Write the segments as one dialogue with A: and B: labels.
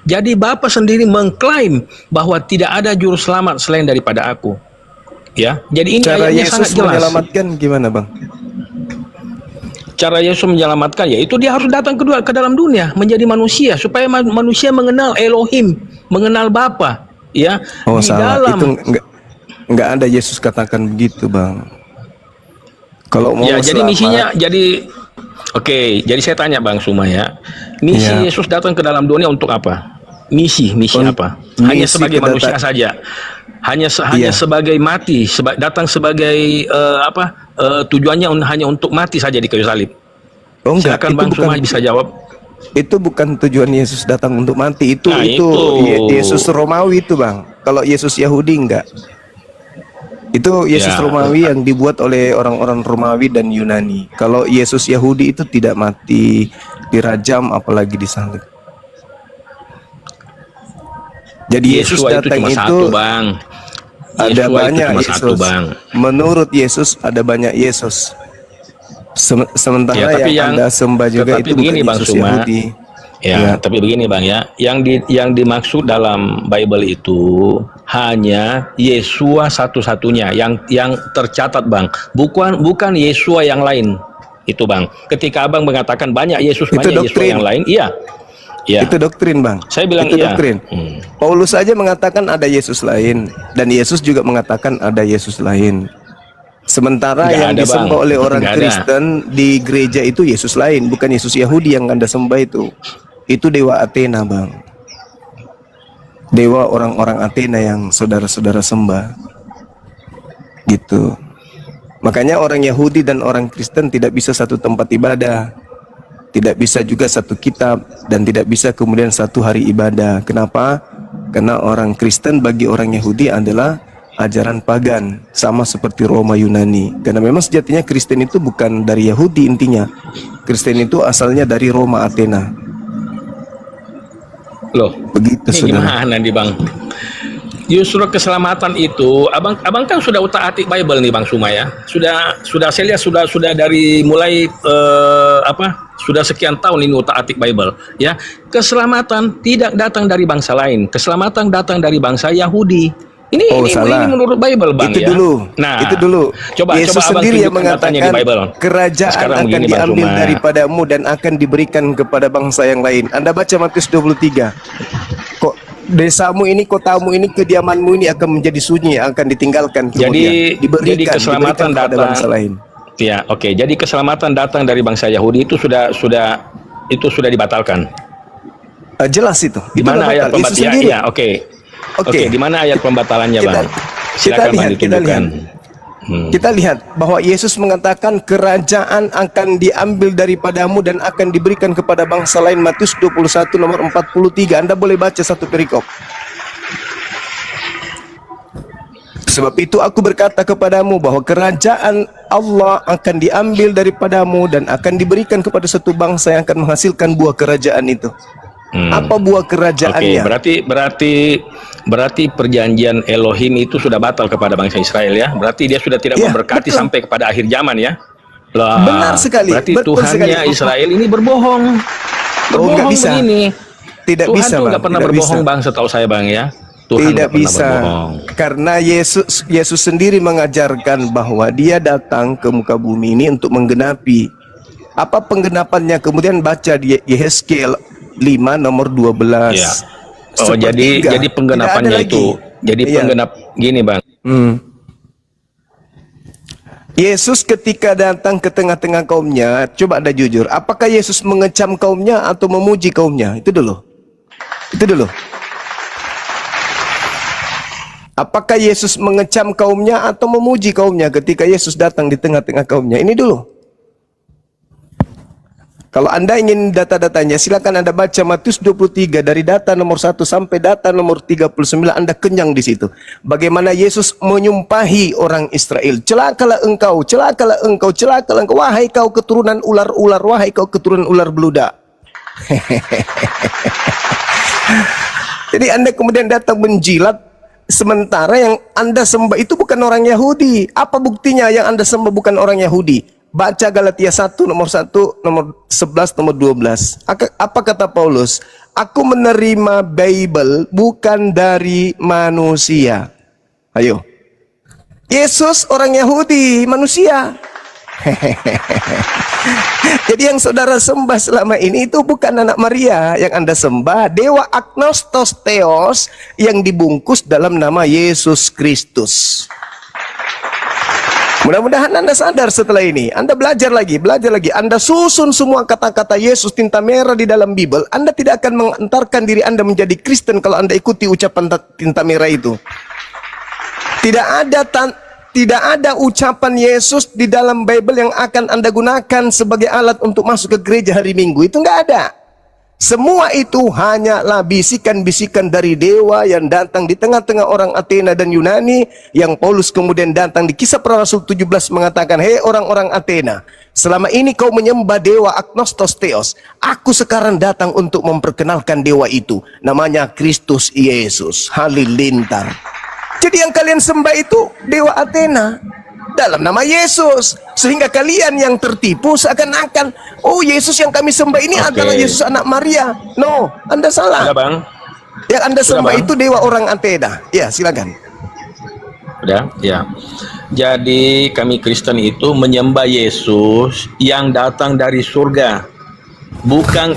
A: Jadi Bapa sendiri mengklaim bahwa tidak ada juru selamat selain daripada Aku. Ya, jadi ini
B: Cara
A: ayatnya
B: Yesus
A: sangat jelas.
B: menyelamatkan gimana, Bang?
A: Cara Yesus menyelamatkan, yaitu dia harus datang ke dalam dunia menjadi manusia supaya manusia mengenal Elohim, mengenal Bapa. Ya,
B: Oh,
A: di
B: salah.
A: dalam
B: Itu enggak ada Yesus katakan begitu, Bang. Kalau mau
A: ya, jadi
B: selamat,
A: misinya oke, jadi saya tanya Bang Suma ya. Misi
B: ya,
A: Yesus datang ke dalam dunia untuk apa? Misi apa? Hanya
B: misi
A: sebagai manusia saja. Hanya
B: iya.
A: sebagai mati, datang sebagai tujuannya hanya untuk mati saja di kayu salib.
B: Oh enggak,
A: Silakan Bang Suma bisa jawab.
B: itu bukan tujuan Yesus datang untuk mati.
A: Nah, itu.
B: Yesus Romawi itu, Bang. Kalau Yesus Yahudi enggak. Itu Yesus
A: Ya,
B: Romawi yang dibuat oleh orang-orang Romawi dan Yunani. Kalau Yesus Yahudi itu tidak mati, dirajam, apalagi disalib. Jadi Yesus
A: Yesua itu
B: datang
A: cuma
B: itu
A: satu, Bang.
B: ada
A: Yesua itu
B: banyak
A: cuma
B: Yesus.
A: satu, Bang.
B: Menurut Yesus ada banyak Yesus. Sementara
A: Ya, tapi
B: yang Anda sembah juga
A: tetapi
B: itu bukan
A: begini Bang
B: Yesus
A: Suma.
B: Yahudi.
A: Ya, tapi begini Bang ya, yang dimaksud dalam Bible itu hanya Yesua satu-satunya yang tercatat Bang, bukan Yesua yang lain. Itu Bang. Ketika Abang mengatakan banyak Yesus,
B: Itu
A: banyak Yesua
B: doktrin.
A: yang lain, iya. Iya.
B: Itu doktrin, Bang.
A: Saya bilang
B: itu
A: iya.
B: Doktrin. Paulus saja mengatakan ada Yesus lain, dan Yesus juga mengatakan ada Yesus lain. Sementara
A: Nggak
B: yang
A: ada,
B: disembah
A: Bang.
B: oleh orang
A: Nggak ada.
B: Kristen di gereja itu Yesus lain, bukan Yesus Yahudi yang Anda sembah itu. Itu dewa Athena, Bang. Dewa orang-orang Athena yang saudara-saudara sembah. Gitu. Makanya orang Yahudi dan orang Kristen tidak bisa satu tempat ibadah. Tidak bisa juga satu kitab, dan tidak bisa kemudian satu hari ibadah. Kenapa? Karena orang Kristen bagi orang Yahudi adalah ajaran pagan, sama seperti Roma Yunani. Karena memang sejatinya Kristen itu bukan dari Yahudi intinya. Kristen itu asalnya dari Roma Athena.
A: Loh,
B: Begitu,
A: ini
B: saudara.
A: gimana nih Bang? Justru keselamatan itu, abang kan sudah utak-atik Bible nih Bang Suma ya. Sudah saya lihat sudah dari mulai sudah sekian tahun ini utak-atik Bible ya. Keselamatan tidak datang dari bangsa lain, keselamatan datang dari bangsa Yahudi. Ini menurut Bible Bang
B: itu
A: ya.
B: Dulu.
A: Nah,
B: itu dulu.
A: Coba
B: Yesus
A: abang
B: sendiri yang
A: tunjukkan datanya di
B: mengatakan
A: Bible.
B: kerajaan
A: Sekarang
B: akan
A: begini, Bang
B: diambil
A: Suma.
B: daripadamu dan akan diberikan kepada bangsa yang lain. Anda baca Matius 23. Kok desamu ini, kotamu ini, kediamanmu ini akan menjadi sunyi, akan ditinggalkan kemudian.
A: Jadi keselamatan
B: kepada
A: datang
B: bangsa lain.
A: Ya, oke. Jadi keselamatan datang dari bangsa Yahudi itu sudah dibatalkan.
B: Jelas itu.
A: Di mana ayat pembatalan? Ya, oke. Oke, di mana ayat pembatalannya, Bang? Silakan Bang ditunjukkan.
B: Kita lihat bahwa Yesus mengatakan kerajaan akan diambil daripadamu dan akan diberikan kepada bangsa lain. Matius 21 nomor 43. Anda boleh baca satu perikop. Sebab itu aku berkata kepadamu bahwa kerajaan Allah akan diambil daripadamu dan akan diberikan kepada satu bangsa yang akan menghasilkan buah kerajaan itu. Apa buah kerajaannya?
A: Oke, berarti perjanjian Elohim itu sudah batal kepada bangsa Israel ya. Berarti dia sudah tidak memberkati sampai kepada akhir zaman ya. Lah,
B: benar sekali.
A: Berarti Tuhannya Israel ini berbohong.
B: Nggak bisa.
A: Begini.
B: Tidak
A: Tuhan
B: bisa,
A: tuh nggak pernah berbohong Bang, setahu saya Bang ya. Tuhan
B: tidak bisa. Karena Yesus sendiri mengajarkan bahwa dia datang ke muka bumi ini untuk menggenapi. Apa penggenapannya? Kemudian baca di Yehezkiel 5 nomor 12.
A: Ya. Oh, jadi penggenapannya itu. Jadi penggenap gini, Bang.
B: Yesus ketika datang ke tengah-tengah kaumnya, coba Anda jujur, apakah Yesus mengecam kaumnya atau memuji kaumnya? Itu dulu. Apakah Yesus mengecam kaumnya atau memuji kaumnya ketika Yesus datang di tengah-tengah kaumnya? Ini dulu. Kalau Anda ingin data-datanya, silakan Anda baca Matius 23 dari data nomor 1 sampai data nomor 39, Anda kenyang di situ. Bagaimana Yesus menyumpahi orang Israel, celakalah engkau, celakalah engkau, celakalah engkau, wahai kau keturunan ular-ular, wahai kau keturunan ular beludak. Jadi Anda kemudian datang menjilat, sementara yang Anda sembah itu bukan orang Yahudi. Apa buktinya yang Anda sembah bukan orang Yahudi? Baca Galatia 1 nomor 1, nomor 11, nomor 12. Apa kata Paulus? aku menerima Bible bukan dari manusia. Ayo. Yesus orang Yahudi, manusia. Jadi yang saudara sembah selama ini itu bukan anak Maria yang Anda sembah, dewa agnostos theos yang dibungkus dalam nama Yesus Kristus. Mudah-mudahan Anda sadar setelah ini. Anda belajar lagi. Anda susun semua kata-kata Yesus tinta merah di dalam Bible. Anda tidak akan mengantarkan diri Anda menjadi Kristen kalau Anda ikuti ucapan tinta merah itu. Tidak ada ucapan Yesus di dalam Bible yang akan Anda gunakan sebagai alat untuk masuk ke gereja hari Minggu. Itu nggak ada. Semua itu hanyalah bisikan-bisikan dari dewa yang datang di tengah-tengah orang Athena dan Yunani, yang Paulus kemudian datang di Kisah Para Rasul 17 mengatakan, hei orang-orang Athena, selama ini kau menyembah dewa agnostos theos, aku sekarang datang untuk memperkenalkan dewa itu, namanya Kristus Yesus. Halilintar. Jadi yang kalian sembah itu dewa Athena dalam nama Yesus, sehingga kalian yang tertipu seakan-akan, oh Yesus yang kami sembah ini adalah Yesus anak Maria. No, Anda salah.
A: Sudah, Bang.
B: Yang Anda sembah
A: Bang.
B: itu dewa orang Athena. Ya, silakan.
A: Udah, ya. Jadi kami Kristen itu menyembah Yesus yang datang dari surga, bukan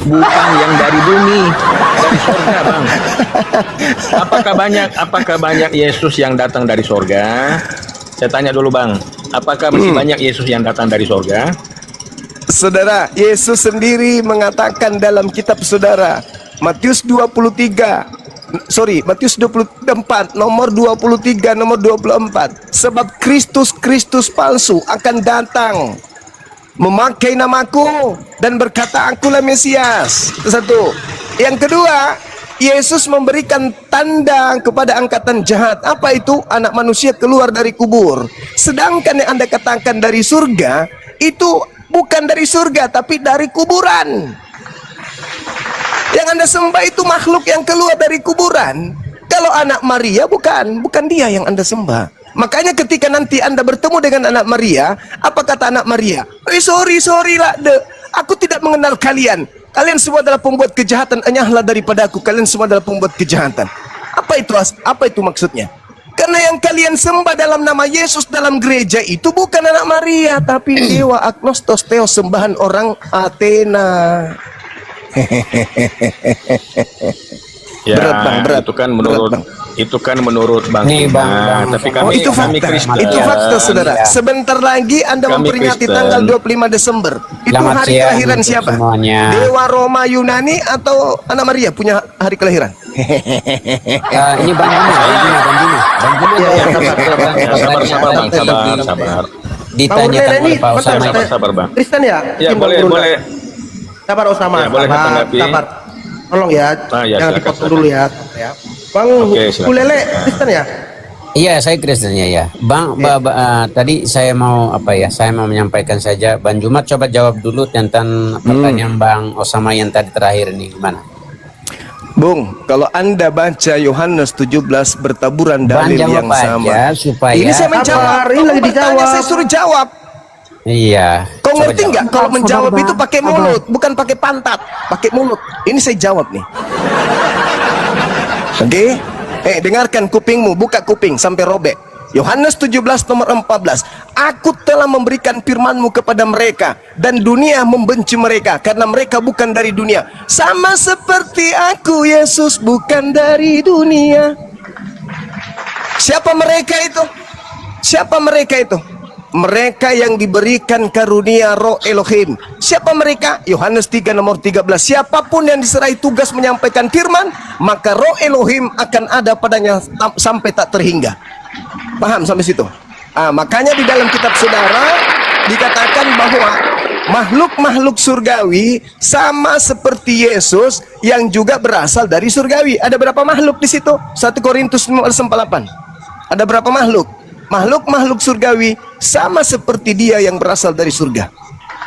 A: yang dari bumi, dari surga, Bang. Apakah banyak Yesus yang datang dari surga? Saya tanya dulu, Bang, apakah masih banyak Yesus yang datang dari surga?
B: Saudara, Yesus sendiri mengatakan dalam kitab saudara, Matius 24, nomor 23, nomor 24. Sebab Kristus palsu akan datang memakai namaku dan berkata, akulah Mesias. Itu satu. Yang kedua, Yesus memberikan tanda kepada angkatan jahat. Apa itu? Anak manusia keluar dari kubur. Sedangkan yang Anda katakan dari surga, itu bukan dari surga, tapi dari kuburan. Yang Anda sembah itu makhluk yang keluar dari kuburan. Kalau anak Maria bukan dia yang Anda sembah. Makanya ketika nanti Anda bertemu dengan anak Maria, apa kata anak Maria? Sorry lah, aku tidak mengenal kalian. Kalian semua adalah pembuat kejahatan, enyahlah daripada aku. Kalian semua adalah pembuat kejahatan. Apa itu maksudnya? Karena yang kalian sembah dalam nama Yesus dalam gereja itu bukan anak Maria, tapi dewa agnostos theos, sembahan orang Athena.
A: Ya,
B: berat, Bang, berat.
A: Itu kan menurut Bang.
C: Nih, Bang.
A: Tapi kami,
B: itu fakta.
A: kami Kristen.
B: Itu fakta, saudara.
C: Ya.
B: Sebentar lagi Anda
A: Kami
B: memperingati
A: Kristen.
B: tanggal 25 Desember. Itu
C: Selamat
B: hari
C: siang
B: kelahiran
C: untuk
B: siapa?
C: semuanya.
B: Dewa Roma Yunani atau anak Maria punya hari kelahiran?
C: Ini Bang Juna.
A: Ya, sabar, Bang. Sabar.
C: Ditanyakan oleh Pak Osama.
A: Sabar, Bang.
D: Kristen ya?
A: Ya,
D: Tim
A: boleh.
D: Bang Brunda. Sabar Osama.
A: Ya, boleh ditanggapi.
D: Sabar. Tolong ya,
A: Ya,
D: jangan
A: silakan,
D: dipotong
A: silakan.
D: dulu ya. Bang
A: Oke, silakan.
D: Kulele Kristen ya?
C: Iya, saya Kristennya ya. Bang, tadi saya mau Saya mau menyampaikan saja. Bang Jumat coba jawab dulu tentang pertanyaan Bang Osama yang tadi terakhir ini gimana?
B: Bung, kalau Anda baca Yohanes 17 bertaburan
C: Bang
B: dalil
C: jawab
B: yang sama.
C: aja supaya.
B: Ini saya menjawab.
D: Sabar, ini lagi
B: Bertanya,
D: dijawab.
B: saya suruh jawab.
C: Iya.
B: Kau
C: coba
B: ngerti
C: jawab.
B: nggak kalau
D: Sabar,
B: menjawab
D: Bang.
B: itu pakai mulut, bukan pakai pantat, pakai mulut. Ini saya jawab nih. Oke? Dengarkan kupingmu, buka kuping sampai robek. Yohanes 17 nomor 14. Aku telah memberikan firman-Mu kepada mereka dan dunia membenci mereka karena mereka bukan dari dunia. Sama seperti aku, Yesus bukan dari dunia. Siapa mereka itu? Siapa mereka itu? Mereka yang diberikan karunia Roh Elohim. Siapa mereka? Yohanes 3 nomor 13. Siapapun yang diserai tugas menyampaikan firman, maka Roh Elohim akan ada padanya sampai tak terhingga. Paham sampai situ? Makanya di dalam kitab saudara dikatakan bahwa makhluk-makhluk surgawi sama seperti Yesus yang juga berasal dari surgawi. Ada berapa makhluk di situ? 1 Korintus 15:48. Ada berapa makhluk? Makhluk-makhluk surgawi sama seperti dia yang berasal dari surga.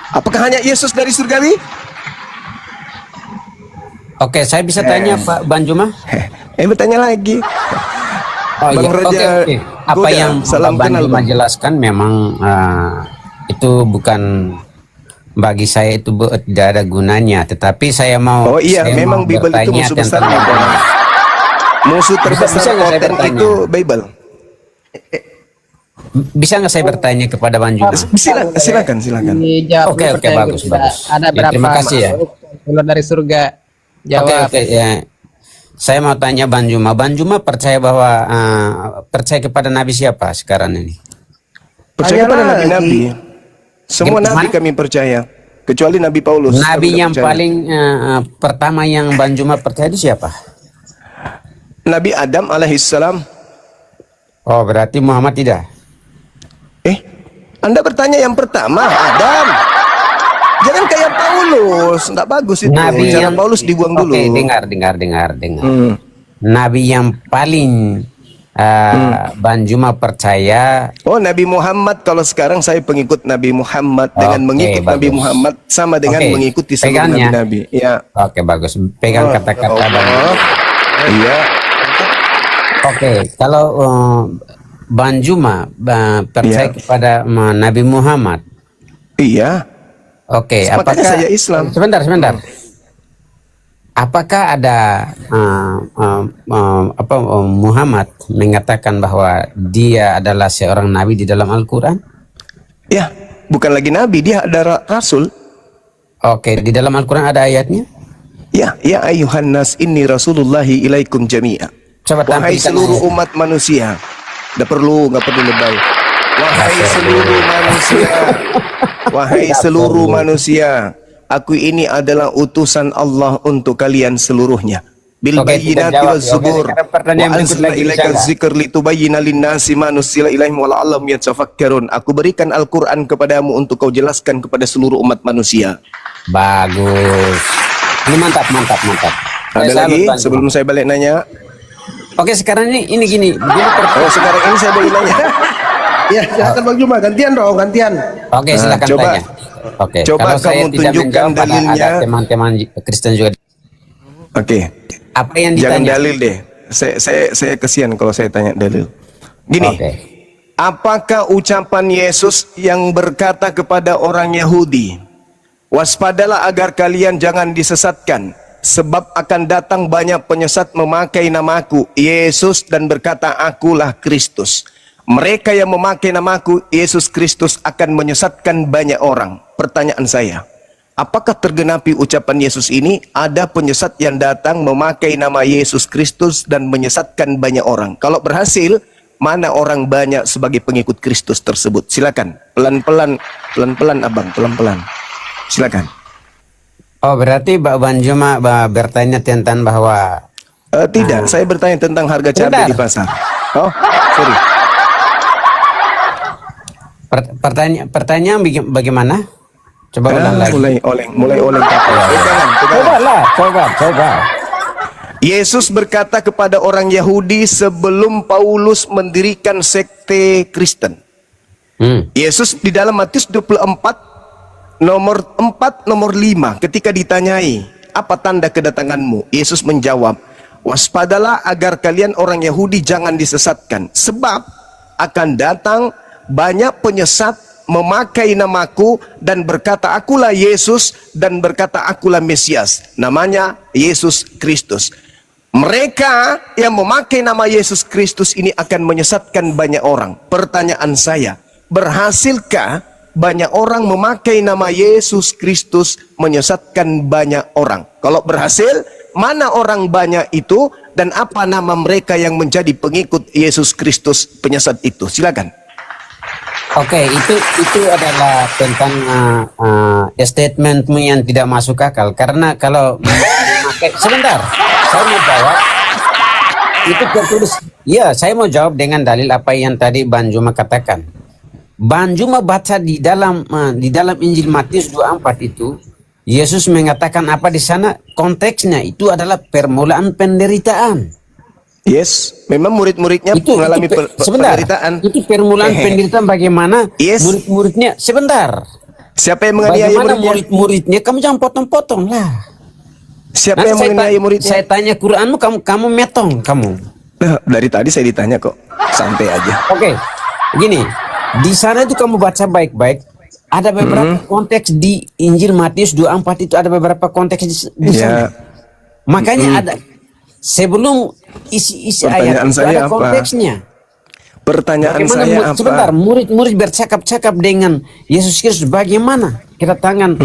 B: Apakah hanya Yesus dari surgawi?
C: Oke, saya bisa tanya Pak Bang Juma?
B: Bertanya lagi.
C: Oh
B: Bang
C: iya,
B: Raja
C: oke. Apa
B: Goda,
C: yang
B: salam
C: Bang
B: kenal,
C: Juma
B: Bang.
C: jelaskan memang itu bukan bagi saya itu tidak ada gunanya. Tetapi saya mau
B: Oh iya,
C: saya
B: memang
C: mau
B: Bible itu
C: bertanya
B: musuh
C: tentang
B: besarnya. Musuh terbesar
C: bisa nggak saya
B: konten
C: bertanya?
B: itu Bible.
C: Bisa nggak saya bertanya kepada Bang Juma?
B: Silakan, silakan.
E: Dijawab
C: Oke,
E: dulu
C: oke,
E: pertanyaan
C: bagus,
E: kita.
C: bagus.
E: Ada
C: Ya,
E: berapa
C: terima kasih ya.
E: makhluk yang keluar dari surga?
C: Oke,
E: Jawab.
C: oke, ya. Saya mau tanya Bang Juma. Bang Juma percaya bahwa percaya kepada Nabi siapa sekarang ini?
B: Percaya pada
D: Tanya
B: nabi-nabi.
D: lagi.
B: Semua
C: Gimana?
B: nabi kami percaya, kecuali Nabi Paulus. kami
C: Nabi
B: tidak
C: yang
B: percaya.
C: paling pertama yang Bang Juma percaya itu siapa?
B: Nabi Adam alaihissalam.
C: Oh, berarti Muhammad tidak.
B: Anda bertanya yang pertama, Adam. Jangan kayak Paulus, enggak bagus itu.
C: Nabi
B: Cara
C: yang
B: Paulus dibuang dulu.
C: Oke, dengar.
B: Hmm.
C: Nabi yang paling Bang Juma percaya.
B: Oh, Nabi Muhammad. Kalau sekarang saya pengikut Nabi Muhammad. Dengan
C: Oke,
B: mengikut Nabi
C: bagus.
B: Muhammad sama dengan
C: Oke,
B: mengikuti seluruh
C: pegangnya.
B: nabi-nabi. Ya.
C: Oke, bagus. Pegang
B: Oh,
C: kata-kata
B: ya
C: Bang.
B: Allah. Iya.
C: Oke, kalau Bang Juma percaya
B: Iya.
C: kepada Nabi Muhammad.
B: Iya.
C: Oke,
B: Makanya
C: apakah
B: saya Islam.
C: Sebentar. Apakah ada Muhammad mengatakan bahwa dia adalah seorang nabi di dalam Al-Qur'an?
B: Ya, bukan lagi nabi, dia ada rasul.
C: Oke, di dalam Al-Qur'an ada ayatnya?
B: Ya, ya ayuhan nas inni rasulullahi ilaikum jami'a.
C: Coba
B: Wahai
C: tampilkan
B: seluruh
C: ayat.
B: umat manusia. Nggak perlu lebay. Wahai seluruh manusia. Wahai seluruh manusia. Aku ini adalah utusan Allah untuk kalian seluruhnya. Bil
C: Oke, kita
B: bayyinati
C: jawab
B: waz
C: ya. Oke,
B: zubur.
C: sekarang pertanyaan
B: Wa
C: berikut
B: anzalna
C: lagi,
B: ilaika
C: bisa nggak?
B: dzikr litubayyina lin-nasi ma nuzila ilaihim wa la'allahum yatafakkarun. Aku berikan Al-Qur'an kepadamu untuk kau jelaskan kepada seluruh umat manusia.
C: Bagus. Ini mantap.
B: Ada
C: Saya
B: lagi
C: salut, Bang
B: sebelum
C: Juma.
B: saya balik nanya?
C: Oke, sekarang ini gini.
B: Oh, sekarang ini saya balik nanya.
D: Ya, silakan Bang Juma, gantian dong, gantian.
C: Oke, silakan
B: coba.
C: tanya. Oke,
B: Coba
C: kalau saya
B: kamu
C: tidak
B: tunjukkan
C: menjawab,
B: dalilnya.
C: ada teman-teman Kristen juga.
B: Oke.
C: Apa yang
B: Jangan
C: ditanya?
B: dalil deh. Saya kesian kalau saya tanya dalil. Gini.
C: Oke.
B: Apakah ucapan Yesus yang berkata kepada orang Yahudi, waspadalah agar kalian jangan disesatkan, sebab akan datang banyak penyesat memakai namaku, Yesus, dan berkata, akulah Kristus. Mereka yang memakai namaku, Yesus Kristus, akan menyesatkan banyak orang. Pertanyaan saya, apakah tergenapi ucapan Yesus ini? Ada penyesat yang datang memakai nama Yesus Kristus dan menyesatkan banyak orang. Kalau berhasil, mana orang banyak sebagai pengikut Kristus tersebut? Silakan. Pelan-pelan abang, pelan-pelan. Silakan.
C: Oh, berarti Bang Juma bertanya tentang bahwa
B: Tidak, saya bertanya tentang harga
C: Sebentar.
B: cabai di pasar. Oh, sorry.
C: pertanyaan bagaimana? Coba ulang lagi.
B: Mulai oleng. Pegangan.
C: Coba.
B: Yesus berkata kepada orang Yahudi sebelum Paulus mendirikan sekte Kristen. Yesus di dalam Matius 24 nomor 5 ketika ditanyai, apa tanda kedatanganmu? Yesus menjawab, waspadalah agar kalian orang Yahudi jangan disesatkan, sebab akan datang banyak penyesat memakai namaku dan berkata akulah Yesus dan berkata akulah Mesias, namanya Yesus Kristus. Mereka yang memakai nama Yesus Kristus ini akan menyesatkan banyak orang. Pertanyaan saya, berhasilkah banyak orang memakai nama Yesus Kristus menyesatkan banyak orang? Kalau berhasil, mana orang banyak itu dan apa nama mereka yang menjadi pengikut Yesus Kristus penyesat itu? Silakan.
C: Oke, itu adalah tentang statementmu yang tidak masuk akal. Karena kalau memakai, sebentar, saya mau jawab. Itu tertulis. Ya, saya mau jawab dengan dalil apa yang tadi Bang Juma katakan. Bang Juma baca di dalam Injil Matius 24 itu, Yesus mengatakan apa di sana? Konteksnya itu adalah permulaan penderitaan.
B: Yes, memang murid-muridnya
C: Itu
B: mengalami
C: sebentar.
B: penderitaan.
C: Itu permulaan penderitaan bagaimana
B: Yes.
C: murid-muridnya. Sebentar.
B: Siapa yang menganiaya
C: Bagaimana
B: muridnya?
C: murid-muridnya? Kamu jangan potong-potong lah.
B: Siapa
C: Nanti
B: yang menganiaya muridnya?
C: saya tanya Quranmu, kamu metong kamu.
B: Dari tadi saya ditanya kok. Santai aja.
C: Oke, gini. Di sana itu kamu baca baik-baik. ada beberapa konteks di Injil Matius 24 itu, ada beberapa konteks di sana.
B: Ya.
C: Makanya ada sebelum isi ayat
B: Pertanyaan
C: itu
B: saya
C: ada
B: apa?
C: konteksnya.
B: Pertanyaan
C: Bagaimana
B: saya apa?
C: sebentar, murid-murid bercakap-cakap dengan Yesus Kristus, bagaimana kedatangan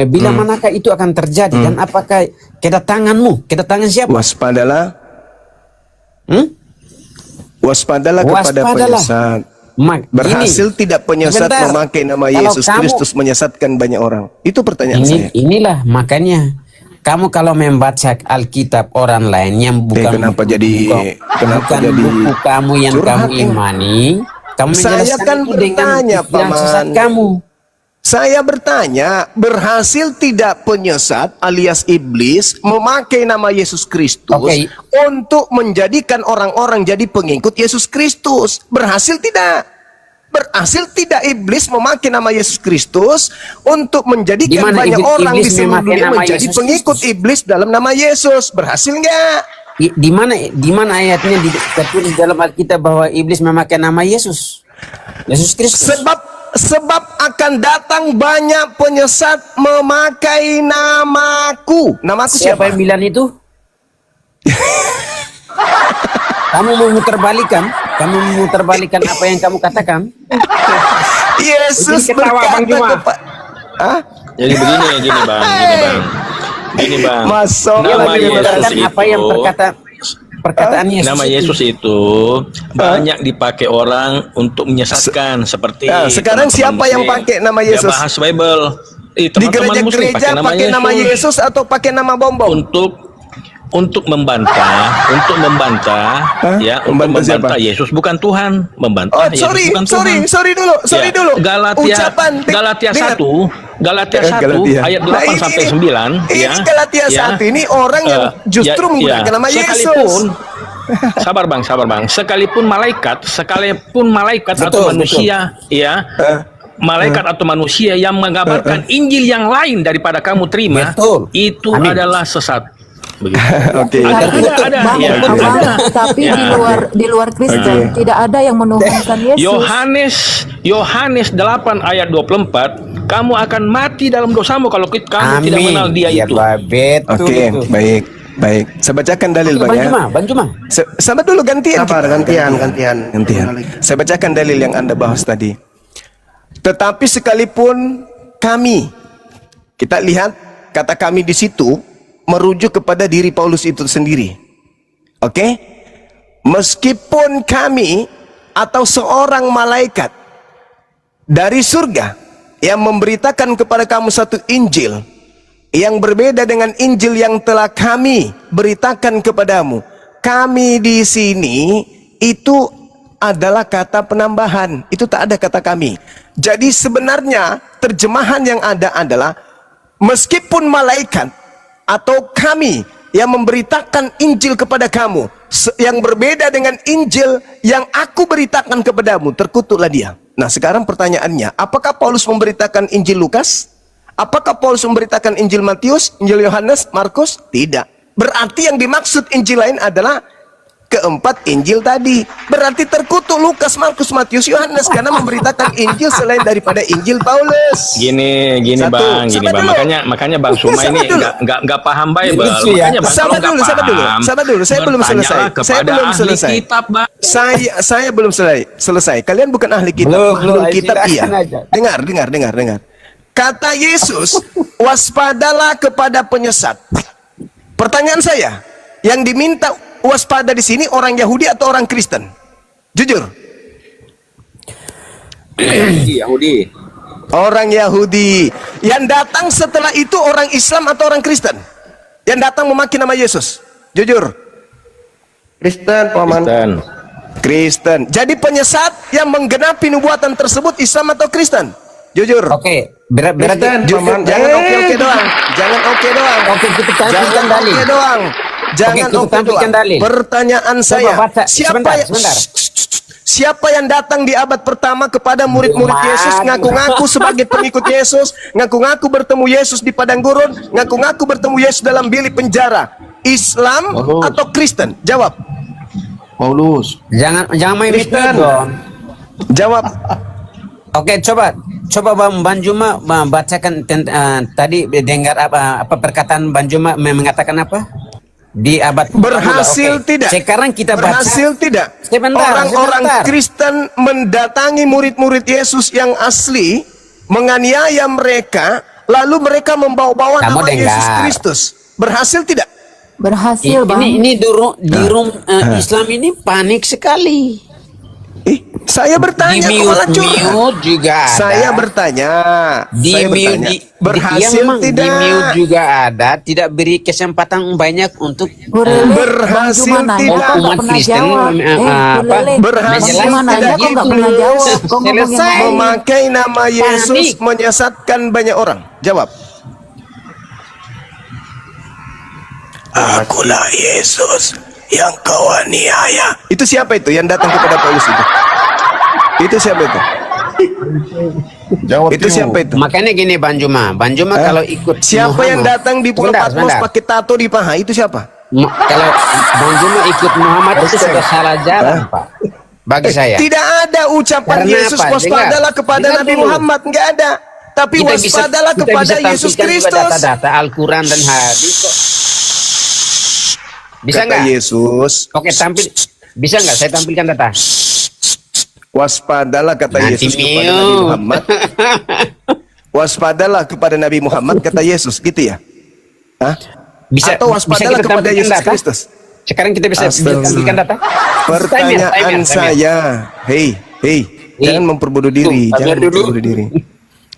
C: bila manakah itu akan terjadi dan apakah kedatanganmu, kedatangan siapa?
B: Waspadalah, waspadalah kepada
C: Waspadalah.
B: penyesat.
C: Gini,
B: Berhasil tidak penyesat
C: sebentar.
B: memakai nama
C: Kalau
B: Yesus
C: kamu-
B: Kristus menyesatkan banyak orang? Itu pertanyaan saya.
C: inilah makanya kamu kalau membaca Alkitab orang lain yang bukan
B: kenapa
C: bukan
B: jadi
C: buku kamu yang
B: curhat
C: kamu
B: ini?
C: imani, kamu
B: Saya
C: menjelaskan
B: kan
C: itu dengan
B: bertanya,
C: pikiran
B: Paman.
C: sesat kamu.
B: Saya bertanya, berhasil tidak penyesat alias iblis memakai nama Yesus Kristus
C: Oke.
B: untuk menjadikan orang-orang jadi pengikut Yesus Kristus? Berhasil tidak? Berhasil tidak iblis memakai nama Yesus Kristus untuk menjadikan
C: Di mana
B: banyak orang di
C: iblis
B: seluruh
C: memakai
B: dunia
C: nama
B: menjadi
C: Yesus
B: pengikut
C: Kristus?
B: iblis dalam nama Yesus? Berhasil nggak?
C: Di mana ayatnya tertulis dalam Alkitab bahwa iblis memakai nama Yesus Kristus?
B: Sebab akan datang banyak penyesat memakai namaku. Namaku
C: Siapa
B: siapa?
C: yang bilang itu? Kamu memutarbalikkan apa yang kamu katakan.
B: Yesus
C: Jadi ketawa, Bang Juma.
B: berkata Hah?
A: Jadi gini bang.
B: Masuk
C: Dia
A: Nama
B: lagi
A: Yesus
C: mengatakan
A: itu-
C: apa yang perkataan Yesus.
A: Nama
C: itu.
A: Yesus itu banyak dipakai orang untuk menyesatkan seperti
B: Nah, sekarang
A: teman-teman
B: siapa yang
A: muslim.
B: pakai nama
A: Ya,
B: Yesus?
A: bahas Bible.
B: Di
A: Teman-teman muslim
B: gereja-gereja pakai nama Yesus atau pakai nama bom-bom?
A: untuk membantah
B: Hah?
A: ya, untuk
B: Membantah
A: membantah
B: siapa?
A: Yesus bukan Tuhan, membantah
B: Oh,
A: Yesus bukan Tuhan.
B: sorry dulu.
A: Ya, Galatia
B: Dengar.
A: 1
B: Galatia.
A: ayat 8
B: Nah, ini-
A: sampai 9
B: ini
A: ya.
B: Galatia 1 ini orang yang justru menggunakan nama Yesus.
A: Sabar bang. Sekalipun malaikat atau
C: Betul,
A: manusia, ya, malaikat atau manusia yang mengabarkan Injil yang lain daripada kamu terima,
C: Betul.
A: itu
C: Amin.
A: adalah sesat. Begitu.
B: Oke.
A: Ada,
E: Bang,
A: ya,
E: Abang,
A: ada.
E: tapi
A: Ya.
E: di luar Kristen tidak ada yang menuhankan Yesus.
A: Yohanes 8 ayat 24, kamu akan mati dalam dosamu kalau kamu tidak mengenal dia
C: Ya,
A: itu.
C: betul.
B: Oke,
C: itu.
B: baik. Saya bacakan dalil Bang ya.
C: Bang Juma.
B: Sabar dulu gantian.
D: Sabar, gantian.
B: Saya bacakan dalil yang Anda bahas tadi. Tetapi sekalipun kami, kita lihat kata kami di situ merujuk kepada diri Paulus itu sendiri. Oke? Meskipun kami atau seorang malaikat dari surga yang memberitakan kepada kamu satu Injil yang berbeda dengan Injil yang telah kami beritakan kepadamu. Kami di sini itu adalah kata penambahan. Itu tak ada kata kami. Jadi sebenarnya terjemahan yang ada adalah meskipun malaikat atau kami yang memberitakan Injil kepada kamu yang berbeda dengan Injil yang aku beritakan kepadamu, terkutuklah dia. Nah, sekarang pertanyaannya, apakah Paulus memberitakan Injil Lukas? Apakah Paulus memberitakan Injil Matius, Injil Yohanes, Markus? Tidak. Berarti yang dimaksud Injil lain adalah keempat Injil tadi. Berarti terkutuk Lukas, Markus, Matius, Yohanes karena memberitakan Injil selain daripada Injil Paulus.
A: Gini
B: Satu.
A: bang,
B: Sabar
A: bang.
B: dulu.
A: Makanya bang Suma
B: Sabar
A: ini
B: dulu.
A: nggak paham Bible.
C: Lucu ya.
A: Makanya bang,
B: Sabar
A: kalau
B: dulu,
A: nggak paham,
B: sabar dulu. Saya belum selesai.
A: bertanyalah
B: Saya
A: kepada
B: belum
A: ahli
B: selesai.
A: kitab, bang.
B: Saya belum selesai. Kalian bukan ahli kitab,
C: Belum,
B: makhluk kitab iya.
C: silakan aja.
B: Dengar. Kata Yesus, waspadalah kepada penyesat. Pertanyaan saya, yang diminta waspada di sini orang Yahudi atau orang Kristen? Jujur.
A: Yahudi.
B: Orang Yahudi. Yang datang setelah itu orang Islam atau orang Kristen? Yang datang memakai nama Yesus. Jujur.
D: Kristen, Paman.
B: Kristen. Jadi penyesat yang menggenapi nubuatan tersebut Islam atau Kristen? Jujur.
C: Oke, berarti
D: Kristen,
B: Jujur.
D: Paman.
B: Jangan oke doang. Jangan oke doang.
C: Oke, kita tampilkan
B: Jangan
C: dalil.
B: oke doang. Jangan
C: kita
B: oke
C: tampilkan
B: doang.
C: dalil.
B: Pertanyaan saya,
C: baca. Sebentar.
B: siapa yang datang di abad pertama kepada murid-murid Yesus, ngaku-ngaku sebagai pengikut Yesus, ngaku-ngaku bertemu Yesus di padang gurun, ngaku-ngaku bertemu Yesus dalam bilik penjara? Islam atau Kristen? Jawab.
D: Paulus.
C: jangan main
D: Kristen.
C: metode dong.
B: Jawab.
C: Oke, coba Coba Bang Juma bacakan tadi dengar apa perkataan Bang Juma mengatakan apa? Di abad
B: Berhasil
C: Oke.
B: tidak?
C: Sekarang kita baca.
B: Berhasil tidak?
C: Sebentar.
B: Orang-orang Kristen mendatangi murid-murid Yesus yang asli, menganiaya mereka, lalu mereka membawa-bawa
C: Kamu
B: nama
C: dengar.
B: Yesus Kristus. Berhasil tidak?
E: Berhasil, Bang.
C: Ini di room Islam ini panik sekali.
B: Saya
C: Di
B: bertanya, kok malah curhat?
C: mute juga ada.
B: Saya bertanya.
C: Di
B: Saya
C: mute
B: bertanya. Berhasil
C: memang
B: tidak?
C: Di mute juga ada, tidak beri kesempatan banyak untuk
E: Burele,
B: Berhasil
E: Bang Juma nanya,
B: tidak?
E: kok nggak
C: Umat
E: pernah
C: Kristen
E: jawab. Burele,
B: Berhasil
E: Bang Juma nanya,
B: tidak?
E: kok nggak pernah jawab. Kok ngomong yang
C: Selesai.
E: lain?
B: Memakai nama Yesus
C: Panik.
B: menyesatkan banyak orang. Jawab. Akulah Yesus yang kau aniaya. Itu siapa itu yang datang kepada Paulus itu? Itu siapa itu?
D: Jawab
B: Itu siapa itu?
C: Makanya gini Bang Juma kalau ikut
B: Siapa yang
C: Muhammad-
B: datang di Pulau
C: Sebentar,
B: Patmos
C: sebentar.
B: pakai tato di paha? Itu siapa?
C: Kalau Bang Juma ikut Muhammad itu sudah salah jalan, Pak. Bagi saya.
B: Tidak ada ucapan
C: Karena
B: Yesus
C: apa?
B: waspadalah kepada
C: Dengar
B: Nabi
C: dulu.
B: Muhammad, enggak ada. Tapi waspadalah
C: kita
B: kepada
C: bisa
B: Yesus
C: tampilkan juga
B: Kristus.
C: data-data Al-Quran dan hadis kok. Bisa
B: Kata
C: nggak?
B: Yesus.
C: Oke, bisa nggak saya tampilkan data?
B: Waspadalah kata
C: Nanti
B: Yesus kepada Nabi
C: mute.
B: Muhammad. Waspadalah kepada Nabi Muhammad kata Yesus, gitu ya? Hah? Atau waspadalah
C: kita
B: kepada
C: tampilkan
B: Yesus
C: data?
B: Kristus.
C: Sekarang kita bisa tampilkan data.
B: Pertanyaan
C: Timer.
B: saya, hei, jangan memperbodoh diri,
C: Tuh,
B: jangan
C: timer dulu.
B: memperbodoh diri.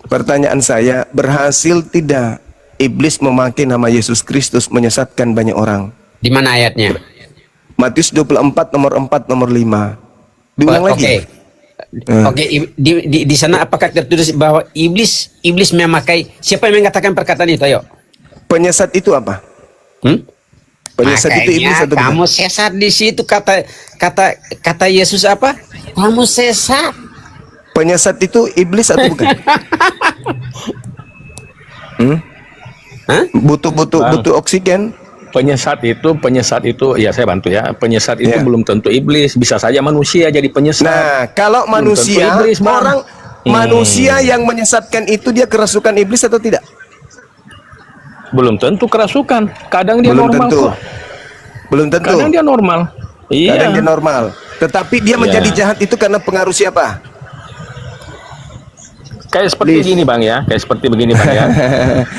B: Pertanyaan saya, berhasil tidak iblis memakai nama Yesus Kristus menyesatkan banyak orang?
C: Di mana ayatnya?
B: Matius 24 nomor 4 nomor 5. Diulang lagi.
C: Oke, di sana apakah tertulis bahwa iblis memakai, siapa yang mengatakan perkataan itu? Ayo.
B: Penyesat itu apa? Penyesat itu iblis atau bukan?
C: Kamu sesat di situ, kata Yesus apa? Kamu sesat.
B: Penyesat itu iblis atau bukan?
C: Hah?
B: Butuh oksigen.
A: Penyesat itu ya saya bantu ya. Penyesat itu
B: Ya.
A: belum tentu iblis, bisa saja manusia jadi penyesat.
B: Nah, kalau
A: Belum
B: manusia,
A: tentu iblis, Bang.
B: orang manusia yang menyesatkan itu dia kerasukan iblis atau tidak?
A: Belum tentu kerasukan. Kadang dia
B: Belum
A: normal
B: tentu.
A: kok.
B: Belum tentu.
A: Kadang dia normal. Iya.
B: Kadang dia normal. Tetapi dia menjadi jahat itu karena pengaruh siapa?
A: Kayak seperti gini Bang ya, kayak seperti begini Bang ya.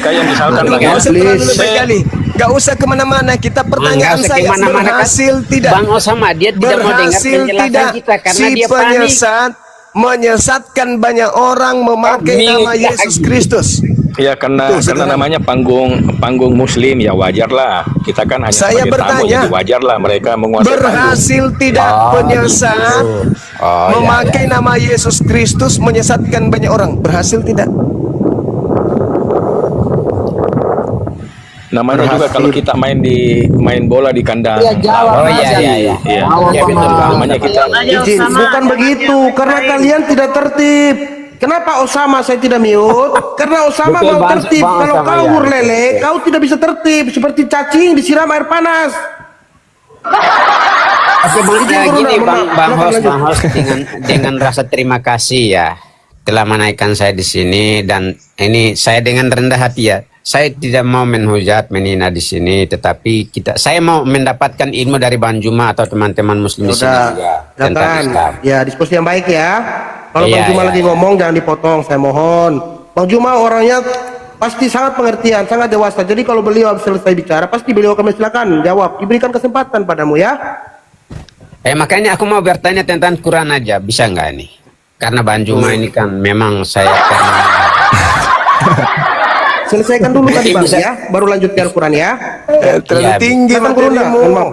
A: Kayak misalkan Bang ya.
B: Gak usah terlalu lebih
A: Saya-
B: kali. Gak usah kemana-mana. Kita pertanyaan
C: Nggak usah
B: saya
C: kemana-mana, kan?
B: berhasil tidak?
C: Bang Osama dia tidak mau dengar
B: Berhasil
C: penjelasan
B: tidak?
C: kita karena
B: Si
C: dia panik.
B: penyesat menyesatkan banyak orang memakai nama Yesus Kristus.
A: Ya karena
B: Betul, saudara.
A: namanya panggung Muslim ya wajar lah. Kita kan hanya
B: Saya
A: sebagai tamu
B: bertanya.
A: jadi wajar lah mereka menguasai panggung.
B: Berhasil tidak penyesat memakai nama Yesus Kristus menyesatkan banyak orang? Berhasil tidak?
A: Namanya juga kalau kita main bola di kandang.
C: Oh iya.
A: Iya.
C: Ya betul Bang.
A: Namanya kita
D: Izin, bukan begitu, karena kalian tidak tertib. Kenapa Osama saya tidak mute? Karena Osama
C: Betul,
D: mau
C: Bang.
D: tertib.
C: Bang
D: Kalau
C: Osama,
D: kau
C: ya.
D: Hurlele, kau tidak bisa tertib. Seperti cacing disiram air panas.
C: Oke Bang,
D: Izin,
C: gini
D: Corona,
C: Bang
D: Corona.
C: Host dengan rasa terima kasih ya telah menaikkan saya di sini, dan ini saya dengan rendah hati ya. Saya tidak mau menhujat menina di sini, tetapi saya mau mendapatkan ilmu dari Bang Juma atau teman-teman Muslim di sini juga tentang Islam.
D: Jangan. Ya, diskusi yang baik ya. Kalau
C: Iya,
D: Bang Juma
C: iya.
D: lagi ngomong jangan dipotong, saya mohon. Bang Juma orangnya pasti sangat pengertian, sangat dewasa. Jadi kalau beliau habis selesai bicara, pasti beliau akan silakan jawab. Diberikan kesempatan padamu ya.
C: Makanya aku mau bertanya tentang Quran aja, bisa nggak ini? Karena Bang Juma ini kan memang saya
D: Selesaikan dulu tadi Bang
C: Bisa.
D: ya, baru lanjutkan Al-Quran ya.
B: Terlalu
C: Iya,
B: tinggi
D: Silakan Corona,
B: materimu.
D: mohon maaf.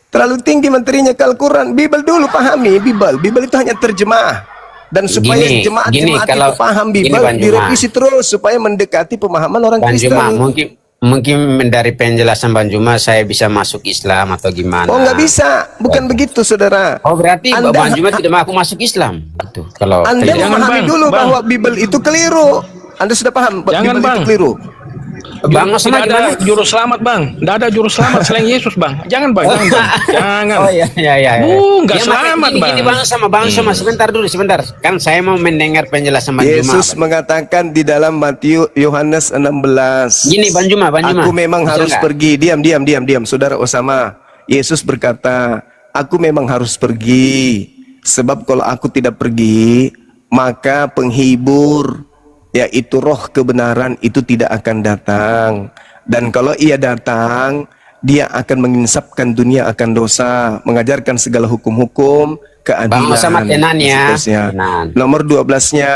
B: Terlalu tinggi materinya ke Al-Quran. Bible dulu pahami. Bible itu hanya terjemah. Dan supaya
C: Gini,
B: jemaat-jemaat
C: kalau-
B: itu paham
C: gini,
B: Bible,
C: Bang Juma.
B: direvisi terus supaya mendekati pemahaman orang
C: Bang
B: Kristen.
C: Juma, mungkin dari penjelasan Bang Juma saya bisa masuk Islam atau gimana?
B: Oh, nggak bisa. Bukan begitu, saudara.
C: Oh, berarti
B: Anda-
C: Bang Juma tidak mau aku masuk Islam gitu. Kalau
B: Anda
C: tidak-
A: Jangan,
B: memahami
A: Bang.
B: dulu
A: Bang.
B: bahwa Bible itu keliru. Anda sudah paham?
A: Jangan,
B: Bible
A: Bang.
B: itu keliru.
C: Bang Osama
A: Tidak ada
C: gimana?
A: juru selamat, Bang. Tidak ada juru selamat selain Yesus, Bang. Jangan, Bang. Jangan, Bang. Jangan.
C: Oh iya.
A: Nggak selamat,
C: makanya
A: Bang.
C: Gini Bang Osama, sebentar dulu, sebentar. Kan saya mau mendengar penjelasan Bang Juma.
B: Yesus mengatakan di dalam Matius Yohanes 16.
C: Gini Bang Juma.
B: Aku memang
C: Bisa
B: harus
C: nggak?
B: pergi. Diam. Saudara Osama. Yesus berkata, aku memang harus pergi. Sebab kalau aku tidak pergi, maka penghibur, yaitu roh kebenaran itu tidak akan datang. Dan kalau ia datang, dia akan menginsapkan dunia akan dosa, mengajarkan segala hukum-hukum, keadilan.
C: Bang Osama tenan ya.
B: seterusnya.
C: Tenan.
B: Nomor 12-nya,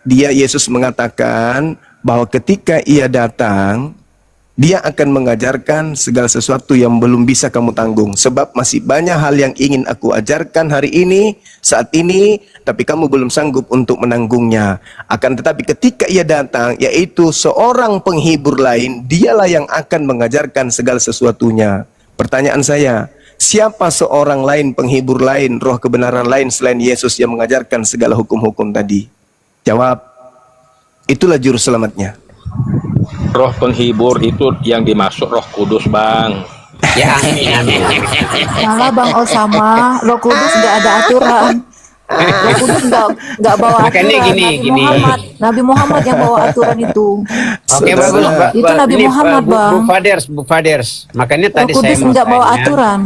B: Yesus mengatakan bahwa ketika ia datang, dia akan mengajarkan segala sesuatu yang belum bisa kamu tanggung. Sebab masih banyak hal yang ingin aku ajarkan hari ini, saat ini, tapi kamu belum sanggup untuk menanggungnya. Akan tetapi ketika ia datang, yaitu seorang penghibur lain, dialah yang akan mengajarkan segala sesuatunya. Pertanyaan saya, siapa seorang lain, penghibur lain, roh kebenaran lain selain Yesus yang mengajarkan segala hukum-hukum tadi? Jawab, itulah juru selamatnya.
A: Roh penghibur itu yang dimaksud Roh Kudus, Bang.
C: Ya amin.
E: Malah Bang Osama, Roh Kudus nggak ada aturan. Roh Kudus nggak bawa
C: Makanya
E: aturan. Nabi Muhammad yang bawa aturan itu.
C: Oke,
B: Saudara,
C: bagus.
E: Itu Nabi
C: Ini,
E: Muhammad, Bang.
C: Bu Faders. Makanya
E: Roh
C: tadi saya
E: Kudus
C: mau
E: nggak bawa
C: tanya.
E: aturan.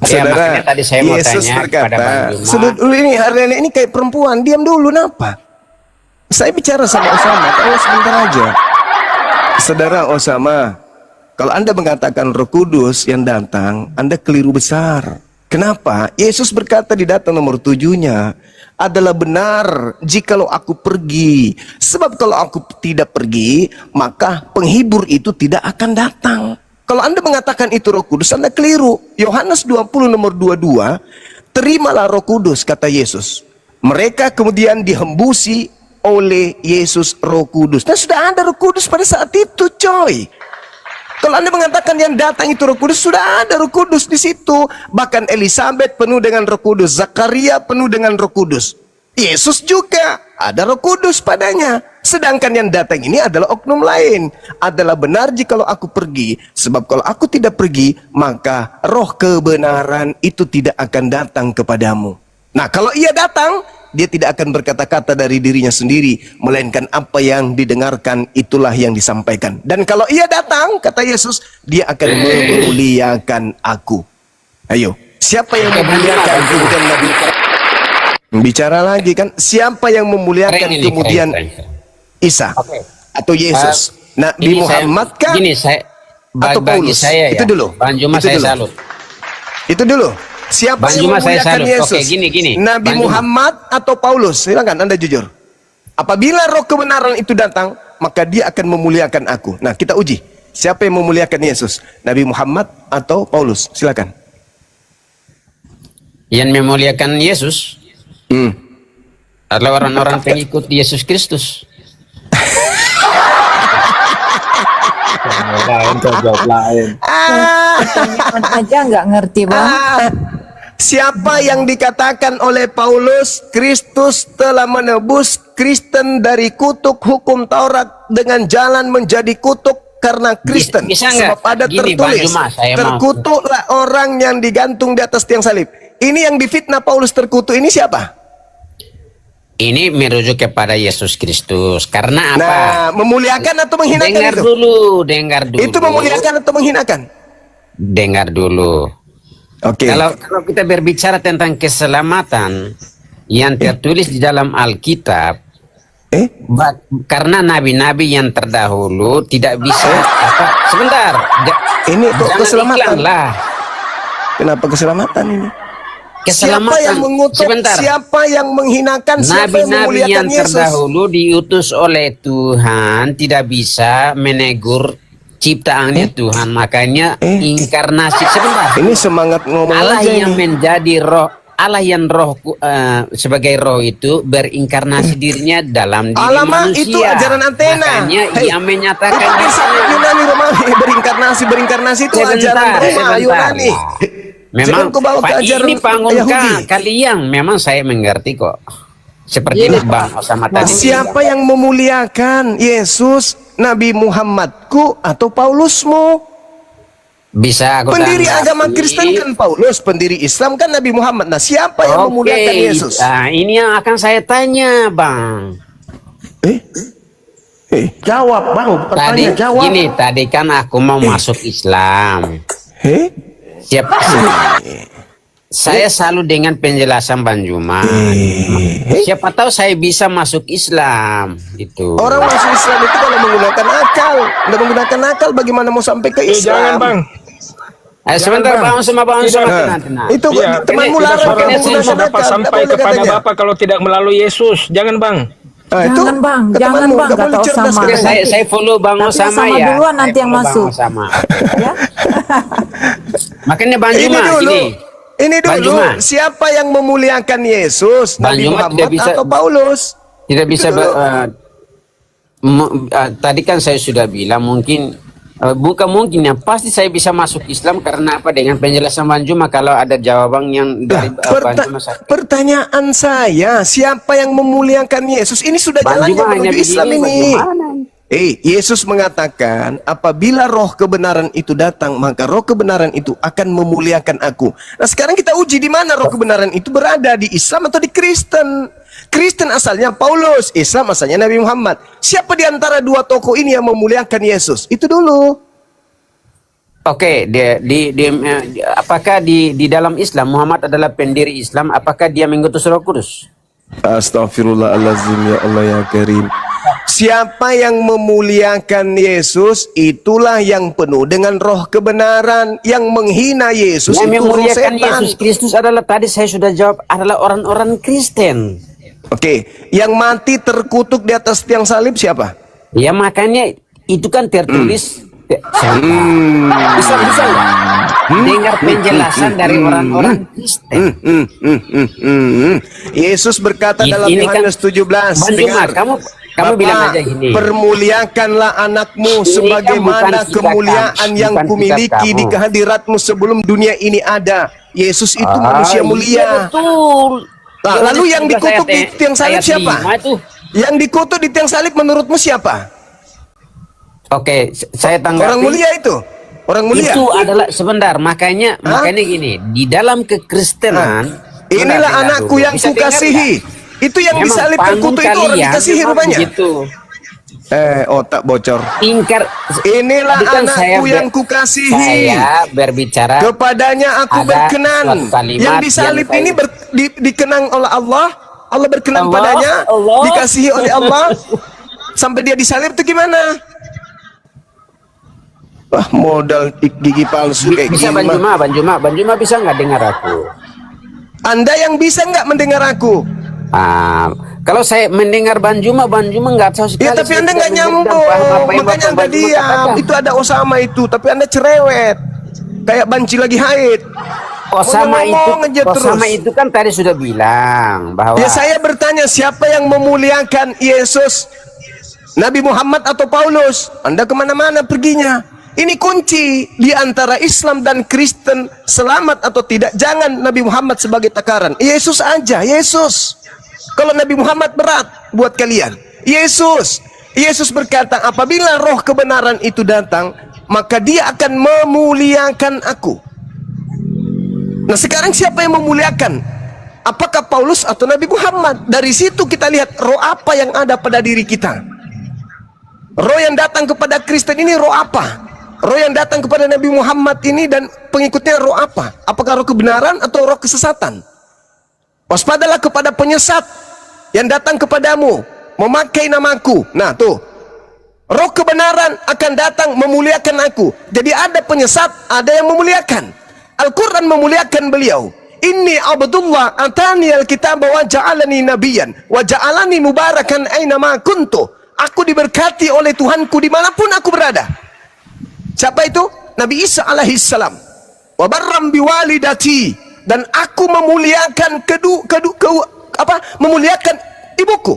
C: Ya, makanya tadi saya mau
B: Yesus
C: tanya kepada
B: berkata,
C: Bang Juma.
B: sebut dulu ini, Arlene ini kayak perempuan, diam dulu, kenapa? Saya bicara sama Osama, kalau sebentar aja. Saudara Osama, kalau Anda mengatakan Roh Kudus yang datang, Anda keliru besar. Kenapa? Yesus berkata di datang nomor 7-nya, adalah benar jikalau aku pergi. Sebab kalau aku tidak pergi, maka penghibur itu tidak akan datang. Kalau Anda mengatakan itu Roh Kudus, Anda keliru. Yohanes 20 nomor 22, terimalah Roh Kudus, kata Yesus. Mereka kemudian dihembusi oleh Yesus Roh Kudus. Nah, sudah ada Roh Kudus pada saat itu, coy. Kalau Anda mengatakan yang datang itu Roh Kudus, sudah ada Roh Kudus di situ. Bahkan Elizabeth penuh dengan Roh Kudus, Zakaria penuh dengan Roh Kudus. Yesus juga ada Roh Kudus padanya. Sedangkan yang datang ini adalah oknum lain. Adalah benar jikalau aku pergi, sebab kalau aku tidak pergi, maka roh kebenaran itu tidak akan datang kepadamu. Nah, kalau ia datang, dia tidak akan berkata-kata dari dirinya sendiri, melainkan apa yang didengarkan itulah yang disampaikan. Dan kalau ia datang, kata Yesus, dia akan memuliakan aku. Ayo, siapa yang memuliakan kemudian Nabi? Bicara lagi kan, siapa yang memuliakan kemudian Isa atau Yesus? Nabi Muhammad kah?
C: Gini, saya
B: atau
C: bagi
B: Paulus?
C: saya
B: Itu
C: ya.
B: dulu.
C: Bang Juma
B: Itu
C: saya
B: dulu.
C: salut.
B: Itu dulu. Siapa
C: Bang
B: yang
C: Juma saya
B: memuliakan
C: salut.
B: Yesus?
C: Oke, gini.
B: Nabi
C: Bang Juma.
B: Muhammad atau Paulus? Silakan Anda jujur. Apabila roh kebenaran itu datang, maka dia akan memuliakan aku. Nah, kita uji. Siapa yang memuliakan Yesus? Nabi Muhammad atau Paulus? Silakan.
C: Yang memuliakan Yesus adalah orang-orang pengikut Yesus Kristus.
E: Pertanyaan aja nggak ngerti, Bang.
B: Siapa yang dikatakan oleh Paulus, Kristus telah menebus Kristen dari kutuk hukum Taurat dengan jalan menjadi kutuk karena Kristen.
C: Bisa nggak?
B: Sebab ada
C: Gini, Bang
B: tertulis,
C: Juma, saya mau.
B: terkutuklah orang yang digantung di atas tiang salib. Ini yang difitnah Paulus terkutuk ini siapa?
C: Ini merujuk kepada Yesus Kristus. Karena apa?
B: Nah, memuliakan atau menghinakan
C: dengar
B: itu?
C: dengar dulu.
B: Itu memuliakan atau menghinakan?
C: Dengar dulu.
B: Oke.
C: Kalau kita berbicara tentang keselamatan yang tertulis di dalam Alkitab, karena nabi-nabi yang terdahulu tidak bisa sebentar.
B: Ini kok
C: Jangan
B: keselamatan?
C: iklan lah.
B: Kenapa keselamatan ini?
C: Keselamatan.
B: Siapa yang mengutuk?
C: Sebentar.
B: Siapa yang menghinakan? Siapa yang
C: Nabi-nabi
B: memuliakan
C: yang
B: Yesus?
C: terdahulu diutus oleh Tuhan tidak bisa menegur ciptaannya Tuhan. Makanya inkarnasi. Sebentar.
B: Ini semangat ngomong
C: Allah
B: aja
C: yang
B: ini.
C: menjadi roh, Allah yang roh sebagai roh itu berinkarnasi dirinya dalam diri
B: Alamak,
C: manusia.
B: itu ajaran antena.
C: Makanya ia menyatakan
B: itu bisa Yunani Romawi berinkarnasi itu ajaran Roma Yunani.
C: Memang
B: Jangan kau bawa ke
C: Pak,
B: ajaran
C: ini bangun
B: Yahudi.
C: kalian memang saya mengerti kok. Seperti ini Bang Osama tadi.
B: Siapa yang memuliakan Yesus, Nabi Muhammadku atau Paulusmu?
C: Bisa aku
B: Pendiri
C: tanggapi.
B: agama Kristen kan Paulus, pendiri Islam kan Nabi Muhammad. Nah, siapa yang memuliakan Yesus?
C: Nah, ini yang akan saya tanya, Bang.
D: Jawab bang, bukan
C: Tadi
D: tanya, jawab.
C: gini, tadi kan aku mau masuk Islam. Siapa? Saya selalu dengan penjelasan Bang Juma. Siapa tahu saya bisa masuk Islam itu.
B: Orang masuk Islam itu kalau menggunakan akal. Nggak menggunakan akal, bagaimana mau sampai ke Islam?
A: Jangan bang.
C: Sebentar
A: Bang.
C: Bang Osama,
B: Nah,
C: tenang.
B: itu
A: Iya,
B: temanmu
A: ini
B: larang
A: suara
B: kamu
A: Yesus
B: menggunakan
A: dapat
B: akal.
A: sampai
B: Nggak boleh
A: kepada
B: katanya.
A: Bapak kalau tidak melalui Yesus. Jangan bang.
B: Nah, itu
E: Jangan, Bang.
B: ke
E: Jangan,
B: temanmu,
E: Bang,
B: nggak
E: kata
B: boleh cerdas
E: Osama.
B: katanya.
C: Saya follow Bang
E: Tapi
C: Osama
E: Osama
C: ya.
E: duluan nanti
C: Saya
E: yang
C: follow
E: masuk.
C: Bang Osama.
E: Ya.
C: Makanya Bang
B: Ini
C: Juma
B: dulu.
C: gini.
B: Ini
C: Bang
B: dulu,
C: Juma.
B: siapa yang memuliakan Yesus,
C: Bang
B: Nabi
C: Juma
B: Muhammad
C: tidak bisa-
B: atau Paulus?
C: Tidak bisa
B: Itu dulu.
C: tadi kan saya sudah bilang mungkin bukan mungkin ya, pasti saya bisa masuk Islam karena apa, dengan penjelasan Bang Juma. Kalau ada jawaban yang dari Bang Juma
B: Pertanyaan saya, siapa yang memuliakan Yesus? Ini sudah
C: Bang
B: jalannya
C: Juma hanya
B: menuju Islam
C: begini,
B: ini.
C: bagaimana?
B: Yesus mengatakan, apabila roh kebenaran itu datang, maka roh kebenaran itu akan memuliakan aku. Nah, sekarang kita uji di mana roh kebenaran itu berada, di Islam atau di Kristen. Kristen asalnya Paulus, Islam asalnya Nabi Muhammad. Siapa di antara dua tokoh ini yang memuliakan Yesus? Itu dulu.
C: Oke, apakah di dalam Islam Muhammad adalah pendiri Islam? Apakah dia mengutus Roh Kudus?
B: Astagfirullahaladzim, ya Allah ya Karim. Siapa yang memuliakan Yesus, itulah yang penuh dengan roh kebenaran. Yang menghina Yesus
C: Yang
B: itu roh
C: memuliakan
B: setan.
C: Yesus Kristus adalah, tadi saya sudah jawab, adalah orang-orang Kristen.
B: Oke, yang mati terkutuk di atas tiang salib siapa?
C: Ya makanya itu kan tertulis. Bisa nggak dengar penjelasan dari orang-orang Kristen?
B: Yesus berkata dalam
C: Ini kan-
B: Yohanes 17,
C: Bang Juma,
B: dengar,
C: kamu bilang
B: Bapa,
C: aja gini.
B: permuliakanlah anakmu
C: Ini kan
B: sebagaimana
C: bukan kita,
B: kemuliaan yang
C: bukan kita,
B: kumiliki di
C: kamu.
B: kehadiratmu sebelum dunia ini ada. Yesus itu manusia
C: Iya,
B: mulia.
C: betul.
B: Nah, lalu yang
C: Yohanes 17
B: dikutuk di tiang salib
C: ayat
B: siapa?
C: 5 itu.
B: Yang dikutuk di tiang salib menurutmu siapa?
C: Oke, saya tanggapi.
B: Orang mulia itu. Orang mulia.
C: Itu adalah sebentar, makanya gini, di dalam kekristenan.
B: Inilah
C: Dengar
B: anakku
C: dulu.
B: yang
C: Bisa dengar
B: kukasihi. Itu yang
C: Memang
B: disalib
C: panggung
B: terkutuk itu orang
C: kalian
B: dikasihi
C: memang
B: rupanya.
C: begitu.
B: Otak bocor.
C: Ingkar.
B: Inilah
C: Bukan
B: anakku yang kukasihi.
C: Saya berbicara.
B: Kepadanya aku
C: Ada
B: berkenan.
C: suatu kalimat
B: Yang disalib
C: yang
B: ini dikenang oleh Allah. Allah berkenan
C: Allah,
B: padanya.
C: Allah.
B: Dikasihi oleh Allah. Sampai dia disalib itu gimana? Wah, modal gigi palsu kayak
C: Bisa
B: gini mah.
C: Bang Juma bisa nggak dengar aku?
B: Anda yang bisa nggak mendengar aku?
C: Kalau saya mendengar Bang Juma nggak tahu sekali.
B: Ya tapi
C: saya
B: Anda
C: tidak
B: nggak
C: mendengar
B: nyambung,
C: apa yang
B: makanya
C: Bang
B: Anda
C: Juma
B: diam.
C: katakan.
B: Itu ada Osama itu, tapi Anda cerewet. Kayak banci lagi haid. Ngomong aja
C: Osama
B: terus.
C: itu kan tadi sudah bilang bahwa
B: Ya saya bertanya, siapa yang memuliakan Yesus? Nabi Muhammad atau Paulus? Anda kemana-mana perginya. Ini kunci di antara Islam dan Kristen, selamat atau tidak. Jangan Nabi Muhammad sebagai takaran. Yesus aja, Yesus. Kalau Nabi Muhammad berat buat kalian. Yesus berkata, apabila roh kebenaran itu datang, maka dia akan memuliakan aku. Nah sekarang siapa yang memuliakan? Apakah Paulus atau Nabi Muhammad? Dari situ kita lihat roh apa yang ada pada diri kita. Roh yang datang kepada Kristen ini roh apa? Roh yang datang kepada Nabi Muhammad ini dan pengikutnya roh apa? Apakah roh kebenaran atau roh kesesatan? Waspadalah kepada penyesat yang datang kepadamu memakai namaku. Nah tuh, roh kebenaran akan datang memuliakan aku. Jadi ada penyesat, ada yang memuliakan. Al-Quran memuliakan beliau. Inni abdullah atani al-kitab wa ja'alani nabiyan wa ja'alani mubarakan aina ma kuntu. Aku diberkati oleh Tuhanku dimanapun aku berada. Siapa itu? Nabi Isa alaihissalam. Wa barram biwalidati, dan aku memuliakan memuliakan ibuku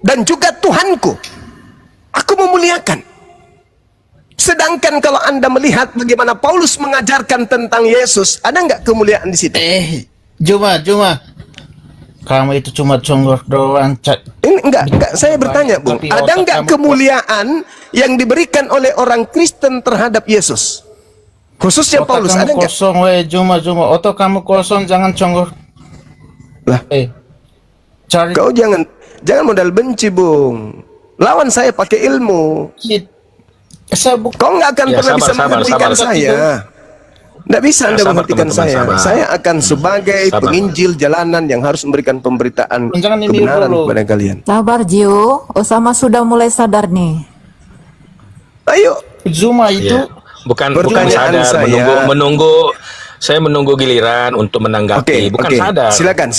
B: dan juga Tuhanku. Aku memuliakan. Sedangkan kalau Anda melihat bagaimana Paulus mengajarkan tentang Yesus, ada nggak kemuliaan di situ?
F: Juma. kamu itu cuma conggor doang, Cak.
B: Ini enggak, saya bertanya, Bung,
F: Tapi
B: ada
F: otak
B: enggak
F: kamu
B: kemuliaan yang diberikan oleh orang Kristen terhadap Yesus? Khususnya
F: otak
B: Paulus,
F: kamu
B: ada enggak?
F: kosong, cuma otak kamu kosong, jangan conggor.
B: Lah,
F: Cari
B: kau jangan modal benci, Bung. Lawan saya pakai ilmu.
F: sabuk.
B: Kau nggak akan
A: Ya,
B: pernah bisa
A: sabar,
B: menghentikan
A: sabar.
B: saya. Nggak bisa Anda
A: Sabar,
B: menghentikan
A: teman-teman,
B: saya.
A: sabar.
B: Saya akan sebagai
A: Sabar.
B: penginjil jalanan yang harus memberikan pemberitaan
F: Jangan ini
B: kebenaran
F: dulu.
B: kepada kalian.
E: Sabar Gio, Osama sudah mulai sadar nih.
B: Ayo,
F: Zuma itu
A: Ya. Bukan
B: Pertanyaan
A: sadar,
B: saya-
A: menunggu saya menunggu giliran untuk menanggapi, bukan
B: oke.
A: sadar.
B: Silakan.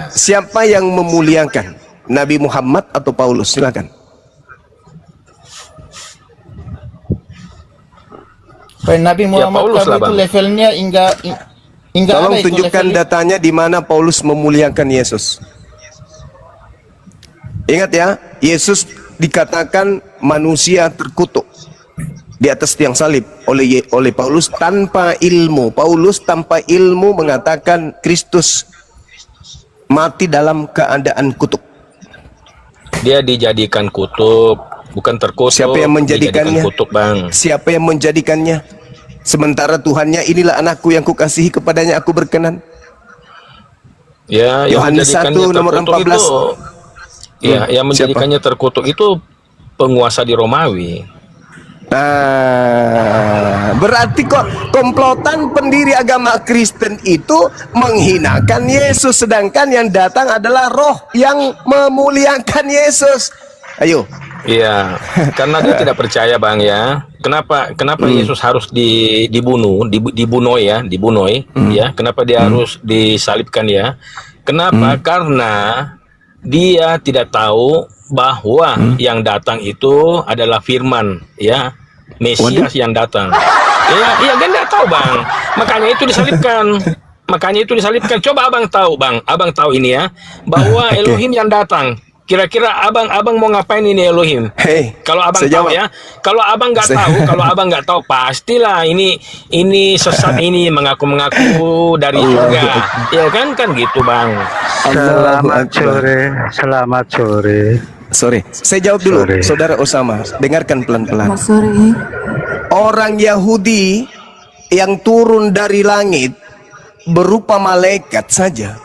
B: Siapa yang memuliakan? Nabi Muhammad atau Paulus? Silakan.
F: Nabi Muhammad
A: Paulus lah,
F: itu
A: Bang.
F: levelnya hingga
B: Tolong
F: ada itu
B: tunjukkan
F: levelnya.
B: datanya di mana Paulus memuliakan Yesus. Ingat ya, Yesus dikatakan manusia terkutuk di atas tiang salib oleh Paulus tanpa ilmu. Paulus tanpa ilmu mengatakan Kristus mati dalam keadaan kutuk.
A: Dia dijadikan kutuk, bukan terkutuk.
B: Siapa yang menjadikannya?
A: Dijadikan kutuk, Bang.
B: Siapa yang menjadikannya? Sementara Tuhannya, inilah anakku yang kukasihi, kepadanya aku berkenan.
A: Ya, yang
B: Yohanes
A: menjadikannya
B: 1 nomor
A: terkutuk
B: 14.
A: itu, ya, yang menjadikannya terkutuk itu penguasa di Romawi.
B: Nah, berarti kok komplotan pendiri agama Kristen itu menghinakan Yesus, sedangkan yang datang adalah roh yang memuliakan Yesus. Ayo,
A: Iya, karena dia tidak percaya, Bang, ya. Kenapa Yesus harus dibunuh ya. Kenapa dia harus disalibkan ya? Kenapa? Karena dia tidak tahu bahwa yang datang itu adalah firman, ya. Mesias yang datang. Iya, dia nggak tahu, Bang. Makanya itu disalibkan. Coba Abang tahu ini ya, bahwa
B: Oke.
A: Elohim yang datang. Kira-kira abang mau ngapain ini Elohim?
B: Hei,
A: Kalau abang
B: saya
A: tahu
B: jawab.
A: ya, kalau abang nggak tahu, pastilah ini sesat ini mengaku dari surga, ya kan gitu, Bang.
G: Selamat sore.
B: Sorry, saya jawab dulu,
G: Sorry.
B: Saudara Osama. Dengarkan pelan-pelan.
E: Mas Suri.
B: Orang Yahudi yang turun dari langit berupa malaikat saja,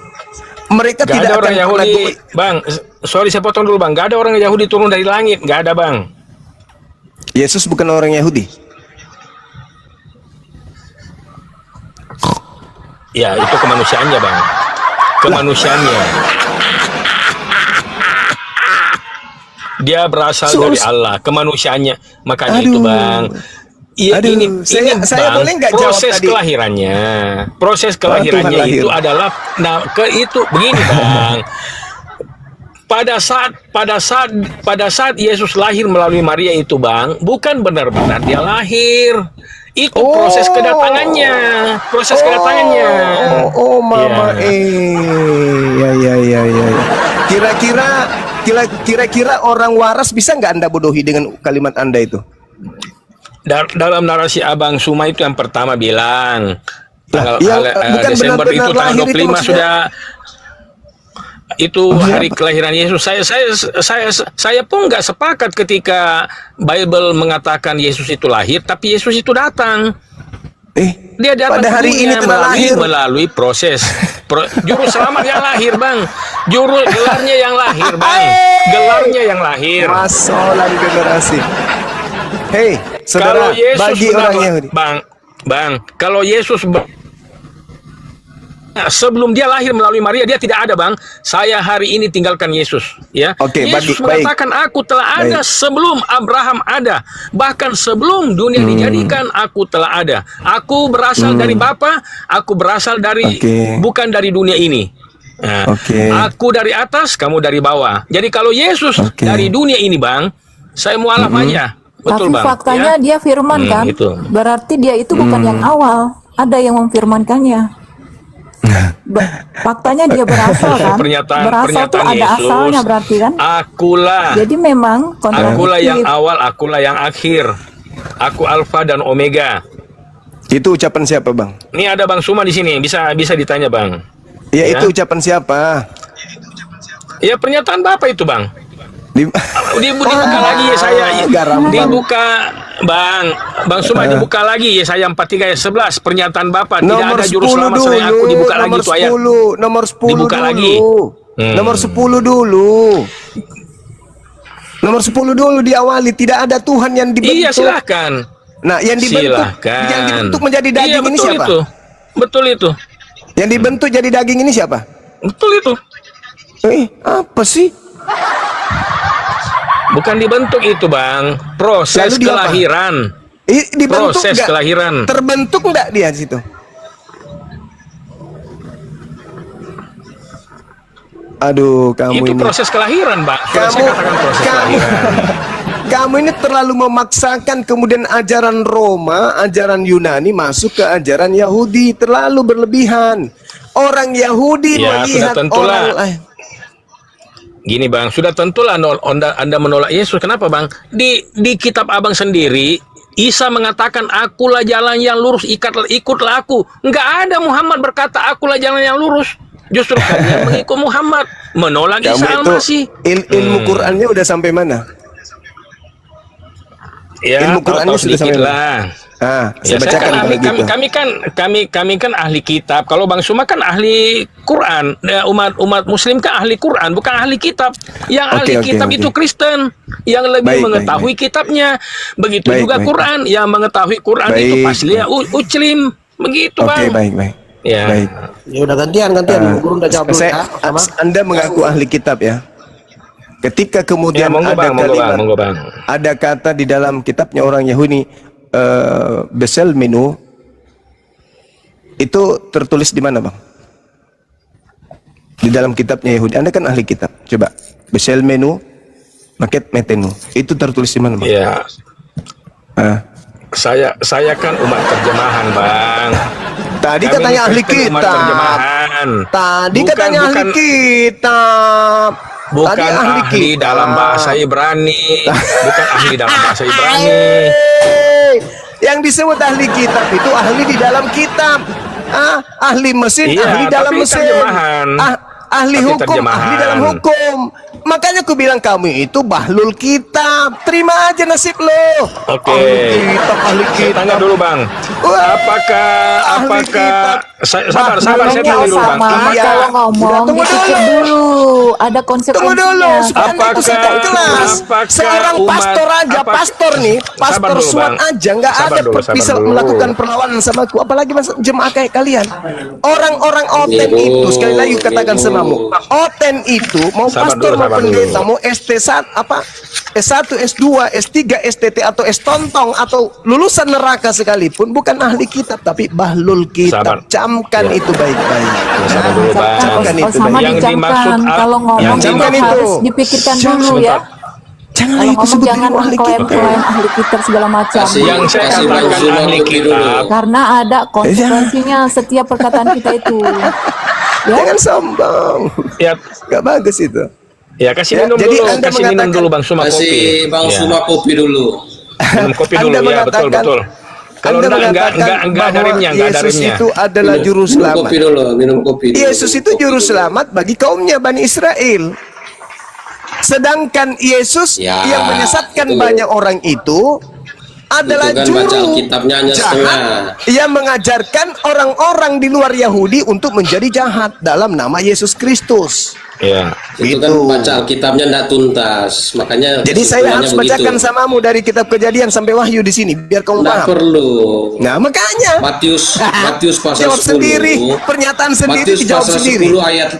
B: mereka
A: Gak
B: tidak
A: ada
B: akan
A: orang
B: pernah
A: Yahudi, Bang. Sorry, saya potong dulu, Bang. Gak ada orang Yahudi turun dari langit, gak ada, Bang.
B: Yesus bukan orang Yahudi.
A: Ya, itu kemanusiaannya, Bang. Kemanusiaannya. Dia berasal dari Allah, kemanusiaannya. Makanya itu,
B: Aduh.
A: Bang. Iya,
B: Aduh,
A: ini
B: saya
A: Bang,
B: boleh nggak jawab
A: proses
B: tadi?
A: kelahirannya. Proses
B: Tuhan
A: kelahirannya
B: lahir.
A: itu adalah itu begini, Bang. Pada saat Yesus lahir melalui Maria itu, Bang, bukan benar-benar dia lahir. Itu proses kedatangannya,
B: Mama,
A: Ya.
B: ya. Kira-kira orang waras bisa nggak Anda bodohi dengan kalimat Anda itu?
A: Dalam narasi Abang Suma itu yang pertama bilang
B: bukan
A: Desember
B: benar-benar
A: itu tanggal
B: lahir itu
A: 25
B: maksudnya.
A: sudah itu hari kelahiran Yesus. Saya pun nggak sepakat ketika Bible mengatakan Yesus itu lahir, tapi Yesus itu datang. Dia datang
B: pada
A: ke
B: hari ini
A: dunia
B: telah lahir.
A: melalui proses juru selamat yang lahir, Bang. Gelarnya yang lahir, Bang. Gelarnya yang lahir.
B: Masolan generasi. Hei,
A: Kalau
B: saudara,
A: Yesus
B: bagi
A: benar,
B: orang Yahudi.
A: Bang, kalau Yesus sebelum dia lahir melalui Maria, dia tidak ada, Bang. Saya hari ini tinggalkan Yesus, ya.
B: Oke,
A: Yesus
B: baik.
A: mengatakan, aku telah ada sebelum Abraham ada, bahkan sebelum dunia dijadikan, aku telah ada. Aku berasal dari Bapa, aku berasal dari
B: Oke.
A: bukan dari dunia ini. Nah,
B: Oke.
A: aku dari atas, kamu dari bawah. Jadi kalau Yesus
B: Oke.
A: dari dunia ini, Bang, saya mualaf aja. Betul,
E: Tapi
A: Bang.
E: faktanya
A: ya?
E: dia firman kan?
A: Itu.
E: Berarti dia itu bukan yang awal. Ada yang memfirmankannya. Faktanya dia berasal kan? Berasal tuh ada
A: Yesus,
E: asalnya berarti kan?
A: Akulah,
E: Jadi memang
A: akulah yang
E: kontradiktif.
A: awal, akulah yang akhir. Aku Alfa dan Omega.
B: Itu ucapan siapa, Bang?
A: Ini ada Bang Suma di sini, bisa ditanya, Bang.
B: Ya,
A: Ya.
B: itu ucapan siapa?
A: Ya pernyataan Bapak itu Bang. Dibuka lagi ya saya. Dibuka Bang Suma dibuka lagi ya saya 43 ayat 11 pernyataan Bapak tidak ada juru selamat selain aku, dibuka lagi itu ayat.
B: Nomor 10
A: dibuka
B: dulu.
A: lagi.
B: Nomor 10 dulu. Nomor 10 dulu diawali, tidak ada Tuhan yang dibentuk.
A: Iya silahkan.
B: Nah, yang dibentuk menjadi daging ini siapa?
A: Betul itu.
B: Yang dibentuk jadi daging ini siapa?
A: Betul itu.
B: Apa sih?
A: Bukan dibentuk itu Bang, proses
B: Lalu dia apa?
A: kelahiran.
B: Dibentuk
A: Proses
B: nggak?
A: kelahiran.
B: Terbentuk enggak dia di situ? Aduh, kamu
A: Itu
B: ini.
A: proses kelahiran, Pak. Saya katakan proses kelahiran.
B: Kamu ini terlalu memaksakan kemudian ajaran Roma, ajaran Yunani masuk ke ajaran Yahudi, terlalu berlebihan. Orang Yahudi
A: Ya,
B: melihat
A: sudah tentulah.
B: orang lain.
A: Gini Bang, sudah tentulah Anda menolak Yesus. Kenapa Bang? Di kitab Abang sendiri, Isa mengatakan, akulah jalan yang lurus, ikutlah aku. Enggak ada Muhammad berkata, akulah jalan yang lurus. Justru kalian mengikut Muhammad, menolak
B: Kamu
A: Isa
B: itu
A: Al-Masih.
B: ilmu Qurannya udah sampai mana?
A: Ya,
B: ilmu Qurannya
A: tahu
B: sudah sampai
A: sedikit
B: mana?
A: lah.
B: Saya
A: Ya,
B: bacakan
A: kan
B: kalau
A: ahli,
B: gitu.
A: kami kan ahli kitab. Kalau Bang Suma kan ahli Quran. Ya, umat Muslim kan ahli Quran, bukan ahli kitab. Yang ahli kitab itu Kristen, yang lebih mengetahui kitabnya. Begitu juga Quran, yang mengetahui Quran itu pasti Muslim. Begitu Bang.
B: Oke, baik.
A: Ya.
B: Baik.
D: Ya udah gantian. Guru udah jawab dulu.
B: Anda mengaku ahli kitab ya. Ketika kemudian
A: Ya,
B: ada kalimat,
A: monggo bang.
B: ada kata di dalam kitabnya orang Yahudi, besel menu, itu tertulis di mana Bang? Di dalam kitabnya Yahudi. Anda kan ahli kitab. Coba besel menu, maket metenu. Itu tertulis di mana Bang?
A: Ya. Saya kan umat terjemahan Bang.
B: Tadi
A: Kami
B: katanya ahli
A: Kristen umat
B: kitab.
A: terjemahan.
B: Tadi
A: Bukan-
B: katanya ahli
A: bukan-
B: kitab.
A: Bukan
B: Tadi
A: ahli
B: kitab.
A: dalam bahasa Ibrani. Bukan ahli dalam bahasa Ibrani.
B: Yang disebut ahli kitab itu ahli di dalam kitab. Ahli mesin,
A: Iya,
B: ahli dalam
A: tapi
B: mesin.
A: terjemahan.
B: Ahli
A: Tapi
B: hukum, ahli dalam
A: terjemahan.
B: hukum. Makanya aku bilang kamu itu bahlul kitab. Terima aja nasib lo.
A: Oke.
B: Ahli
A: Saya
B: kitab.
A: tanya dulu Bang.
B: Wah,
A: Apakah
B: kitab.
A: sabar
E: Makanya
A: saya tanya dulu Bang.
E: Osama
B: Iya.
E: kalau ngomong
B: Tunggu
E: dipikir dulu, ada
B: Tunggu
E: konsekuensinya.
B: dulu, supaya
A: Apakah-
B: itu sudah kelas.
A: apakah
B: Seorang
A: umat-
B: pastor aja, pastor nih, pastor
A: Sabar dulu,
B: SWAT
A: Bang.
B: aja nggak
A: Sabar
B: ada
A: dulu, sabar
B: bisa
A: dulu.
B: melakukan perlawanan sama aku, apalagi masa jemaah kayak kalian. Orang-orang oten itu, sekali lagi katakan samamu, oten itu mau
A: Sabar
B: pastor
A: dulu,
B: mau
A: sabar
B: pendeta
A: dulu.
B: mau ST1 S1, S2, S3, STT atau S-tontong atau lulusan neraka sekalipun bukan ahli kitab tapi bahlul kitab.
A: Sabar.
B: Camkan itu baik-baik.
A: Sabar dulu Bang.
B: Camkan itu
E: Osama
B: baik.
A: Yang
E: dicamkan,
A: dimaksud-
E: kalau ngomong
A: yang
E: itu
B: dimaksud-
E: harus dipikirkan dulu
A: Sebentar.
E: ya.
B: Jangan
E: Kalau
B: lagi
E: ngomong
B: sebut
E: jangan
B: dirimu ahli kitab.
E: klaim-klaim ahli kitab segala macam.
A: Yang saya katakan ahli kitab.
E: Karena ada konsekuensinya setiap perkataan kita itu. Ya.
B: Jangan sombong.
A: Ya,
B: Gak bagus itu.
A: ya kasih
B: Ya,
A: minum
B: jadi
A: dulu,
B: Anda
A: kasih minum
B: mengatakan-
A: dulu Bang Suma kopi.
H: Kasih Bang
A: Ya.
H: Suma kopi dulu.
A: Minum kopi dulu
B: Anda
A: ya,
B: mengatakan-
A: betul. Kalau
B: Anda
A: enggak
B: mengatakan
A: ada
B: bahwa
A: remnya, enggak ada
B: Yesus
A: remnya.
B: itu adalah juru
H: Minum
B: selamat.
H: kopi dulu, minum kopi dulu.
B: Yesus itu juru selamat bagi kaumnya Bani Israel. Sedangkan Yesus
H: Ya,
B: yang menyesatkan
H: itu.
B: banyak orang itu adalah
H: Itu kan
B: juru
H: baca Alkitabnya hanya
B: jahat
H: setengah.
B: yang mengajarkan orang-orang di luar Yahudi untuk menjadi jahat dalam nama Yesus Kristus.
A: Ya.
H: Itu kan
B: Gitu.
H: baca Alkitabnya tidak tuntas, makanya
B: Jadi saya harus
H: kesimpulannya
B: bacakan
H: begitu.
B: samamu dari kitab Kejadian sampai Wahyu di sini biar kamu
H: Nggak
B: paham.
H: perlu.
B: Nah, makanya
H: Matius pasal
B: jawab
H: 10.
B: sendiri, pernyataan sendiri
H: Matius
B: dijawab
H: pasal
B: sendiri.
H: 10 ayat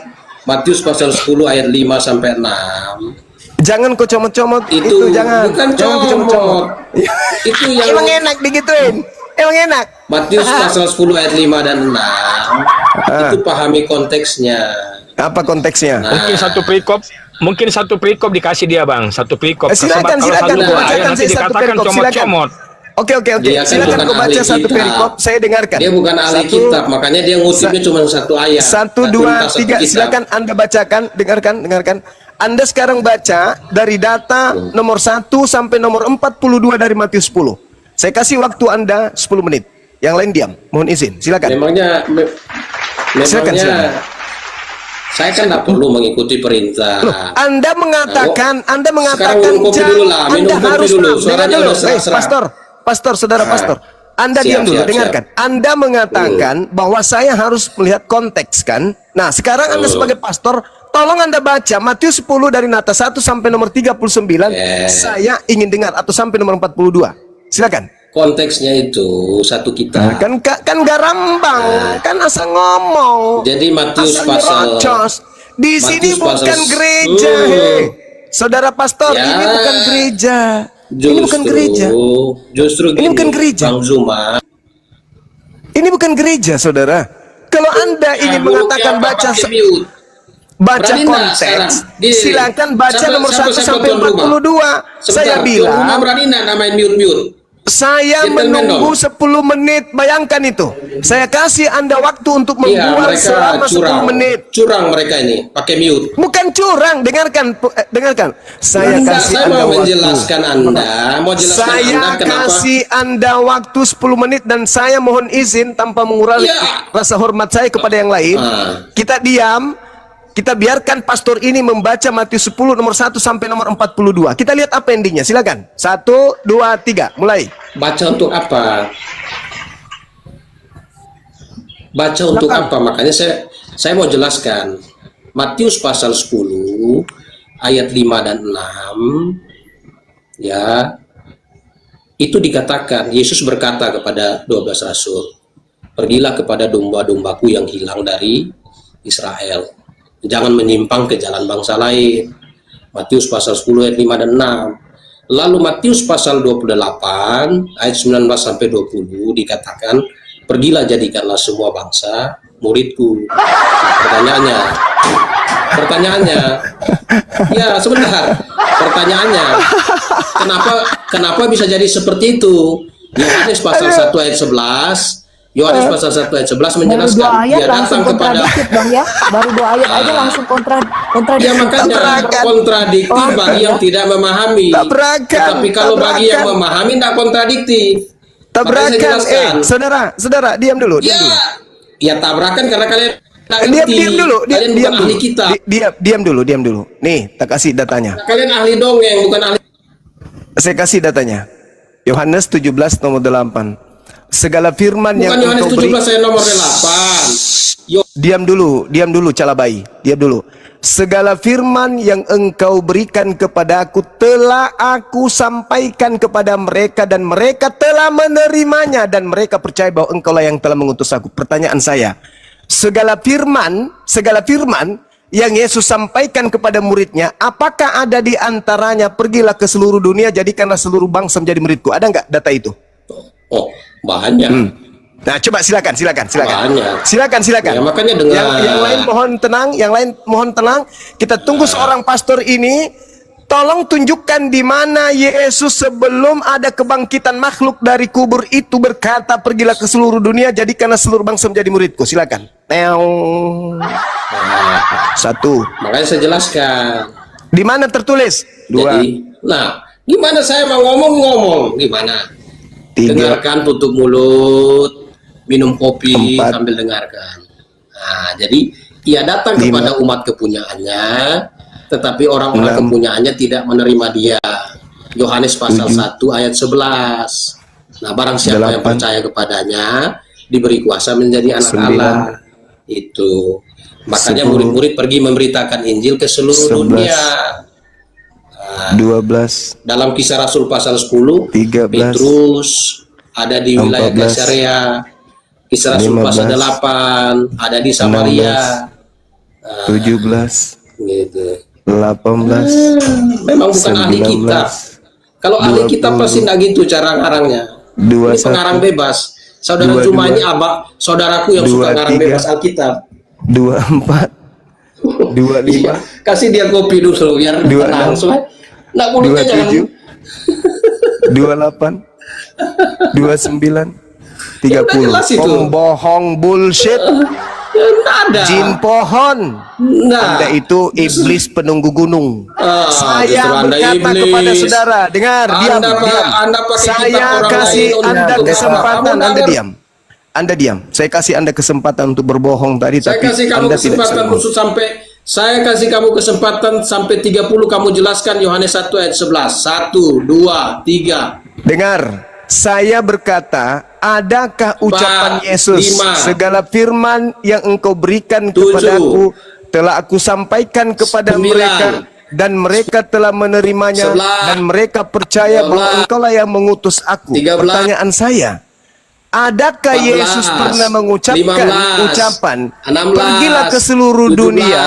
H: Matius pasal 10 ayat 5 sampai 6.
B: Jangan kau comot-comot
H: Itu
B: jangan.
H: bukan
B: Jangan kau
H: comot.
B: comot-comot.
H: Itu yang
B: Emang enak digituin. Emang enak.
H: Matius pasal 10 ayat 5 dan 6. Itu pahami konteksnya.
B: Apa konteksnya?
H: Nah,
A: Mungkin satu perikop dikasih dia Bang, satu perikop.
B: Silakan,
A: Kalau
B: silakan
A: satu
B: kau
A: ayat
B: bacakan
A: nanti
B: saya satu
A: dikatakan
B: perikop, silakan.
A: comot-comot.
B: Oke.
H: Dia kan
B: Silakan
H: bukan
B: kau baca
H: ahli
B: satu
H: kitab.
B: perikop, saya dengarkan.
H: Dia bukan ahli kitab, makanya dia ngutipnya cuma satu ayat.
B: 1,
H: Nggak
B: 2,
H: tuntas satu
B: 3,
H: kitab.
B: silakan Anda bacakan, dengarkan. Anda sekarang baca dari data nomor 1 sampai nomor 42 dari Matius 10. Saya kasih waktu Anda 10 menit. Yang lain diam. Mohon izin. Silakan.
H: Memangnya
B: Silakan.
H: Saya kan tidak perlu mengikuti perintah.
B: Anda mengatakan
H: Sekarang minum kopi dulu lah, minum
B: Anda
H: kopi
B: harus
H: dulu.
B: dengar
H: Suaranya
B: dulu.
H: udah serak-serak.
B: Pastor, saudara pastor. Anda
H: Siap,
B: diam dulu,
H: siap,
B: dengarkan. Anda mengatakan bahwa saya harus melihat konteks kan. Nah, sekarang Anda sebagai pastor, tolong Anda baca Matius 10 dari nata 1 sampai nomor 39. Saya ingin dengar, atau sampai nomor 42. Silakan.
H: Konteksnya itu satu kita.
B: Kan gak rambang, kan asal ngomong.
H: Jadi Matius
B: asal
H: pasal
B: nyerocos. Di sini
H: Matius pasal
B: bukan gereja, Saudara pastor,
H: Ya.
B: ini bukan gereja. Ini bukan gereja.
H: Justru
B: Ini
H: gini,
B: bukan gereja.
H: Bang Zuma.
B: Ini bukan gereja, saudara. Kalau Anda ingin mengatakan baca
H: Berani nggak
B: konteks,
H: sekarang? Gini,
B: silakan baca nomor 1 sampai 42. Saya bilang,
H: berani nggak namain mute.
B: saya
H: Gentleman
B: menunggu
H: dong.
B: 10 menit. Bayangkan itu. Saya kasih Anda waktu untuk
H: Iya,
B: membual
H: mereka
B: selama 10
H: curang.
B: menit.
H: Curang mereka ini, pakai mute.
B: Bukan curang, dengarkan. Saya kasih
H: Saya
B: Anda
H: mau
B: waktu.
H: menjelaskan Anda, mau jelaskan
B: Saya
H: Anda kenapa.
B: kasih Anda waktu 10 menit dan saya mohon izin tanpa mengurangi
H: Ya.
B: rasa hormat saya kepada yang lain. Kita diam. Kita biarkan pastor ini membaca Matius 10 nomor 1 sampai nomor 42. Kita lihat apa endingnya. Silakan. 1, 2, 3. Mulai.
H: Baca untuk apa? Baca untuk apa? Makanya saya mau jelaskan. Matius pasal 10 ayat 5 dan 6 ya. Itu dikatakan Yesus berkata kepada 12 rasul, "Pergilah kepada domba-dombaku yang hilang dari Israel. Jangan menyimpang ke jalan bangsa lain." Matius pasal 10 ayat 5 dan 6. Lalu Matius pasal 28 ayat 19 sampai 20 dikatakan, "Pergilah jadikanlah semua bangsa muridku." Nah, pertanyaannya, ya sebentar. Pertanyaannya, kenapa bisa jadi seperti itu? Yohanes pasal 1 ayat 11 menjelaskan
E: Baru 2 ayat
H: dia
E: langsung
H: datang kepada
E: kontradiktif bang ya. Baru 2 ayat aja langsung
H: ya
E: kontradiktif.
H: makanya kontradiktif bagi yang tidak memahami.
B: Tabrakan,
H: Tapi kalau bagi yang memahami tidak kontradiktif. Makanya saya
B: Tabrakan.
H: jelaskan.
B: Saudara, diam dulu.
H: Ya tabrakan karena kalian tidak
B: Diam
H: ngerti.
B: dulu.
H: Kalian bukan ahli kita.
B: Diam dulu. Nih, tak kasih datanya.
H: Kalian ahli dongeng, bukan ahli.
B: Saya kasih datanya. Yohanes 17 nomor 8. Segala firman yang
H: Bukan Yohanes
B: engkau beri.
H: 17 saya nomor 8.
B: Diam dulu calabai. Diam dulu. Segala firman yang engkau berikan kepadaku telah aku sampaikan kepada mereka dan mereka telah menerimanya dan mereka percaya bahwa engkaulah yang telah mengutus aku. Pertanyaan saya, segala firman yang Yesus sampaikan kepada muridnya, apakah ada di antaranya pergilah ke seluruh dunia jadikanlah seluruh bangsa menjadi muridku? Ada nggak data itu?
H: Oh, banyak.
B: Nah, coba silakan.
H: Banyak.
B: Silakan.
H: Ya, makanya dengan
B: Yang lain mohon tenang. Kita tunggu seorang pastor ini. Tolong tunjukkan di mana Yesus sebelum ada kebangkitan makhluk dari kubur itu berkata, "Pergilah ke seluruh dunia, jadikanlah seluruh bangsa menjadi muridku." Silakan. Satu.
H: Makanya saya jelaskan.
B: Di mana tertulis? Dua.
H: Jadi, gimana saya mau ngomong? Gimana?
B: Tiga.
H: Dengarkan, tutup mulut, minum kopi
B: 4.
H: sambil dengarkan. Nah, jadi ia datang
B: 5.
H: kepada umat kepunyaannya, tetapi orang-orang
B: 6.
H: kepunyaannya tidak menerima dia. Yohanes pasal
B: 7.
H: 1 ayat 11. Nah, barang siapa yang
B: 8.
H: percaya kepadanya diberi kuasa menjadi anak
B: 9.
H: Allah. Itu. Makanya
B: 10.
H: murid-murid pergi memberitakan Injil ke seluruh
B: 11.
H: dunia.
B: 12.
H: Dalam Kisah Rasul pasal 10,
B: 13.
H: Petrus ada di wilayah
B: 14.
H: Kaisarea. Kisah Rasul
B: 15.
H: pasal 8 ada di Samaria.
B: 17.
H: Gitu.
B: 18.
H: Memang bukan ahli
B: 19.
H: kita. Kalau ahli kita
B: 20.
H: pasti enggak gitu cara ngarangnya. Ini
B: 21.
H: pengarang bebas. Saudara
B: 22.
H: cuma ini saudaraku yang suka ngarang
B: 23.
H: bebas Alkitab.
B: 24. 25.
H: Kasih dia kopi dulu biar
B: 26.
H: tenang. Nggak mulutnya jangan
B: 27. 28. 29. 30.
H: jelas itu.
B: Pembohong bullshit.
H: Nggak ada.
B: Jin pohon.
H: Nah,
B: Anda itu iblis penunggu gunung.
H: justru
B: Saya
H: Anda
B: berkata
H: iblis.
B: kepada saudara, dengar, diam.
H: Anda pakai kitab
B: Saya
H: orang
B: kasih
H: lain untuk
B: Anda
H: apa?
B: kesempatan,
H: Kamu
B: Anda
H: nggak
B: diam. Anda diam. Saya kasih Anda kesempatan untuk berbohong tadi,
H: Saya
B: tapi
H: kasih kamu
B: Anda tidak
H: kesempatan
B: bisa.
H: khusus saya kasih kamu kesempatan sampai 30 kamu jelaskan Yohanes 1 ayat 11. 1, 2, 3.
B: Dengar, saya berkata, adakah ucapan
H: 4,
B: Yesus,
H: 5,
B: segala firman yang engkau berikan
H: 7,
B: kepadaku telah aku sampaikan kepada
H: 9,
B: mereka, dan mereka telah menerimanya,
H: 11,
B: dan mereka percaya
H: 12,
B: bahwa engkaulah yang mengutus aku.
H: 13,
B: Pertanyaan saya, adakah
H: 14,
B: Yesus pernah mengucapkan
H: 15,
B: ucapan,
H: 16,
B: pergilah ke seluruh
H: 17,
B: dunia,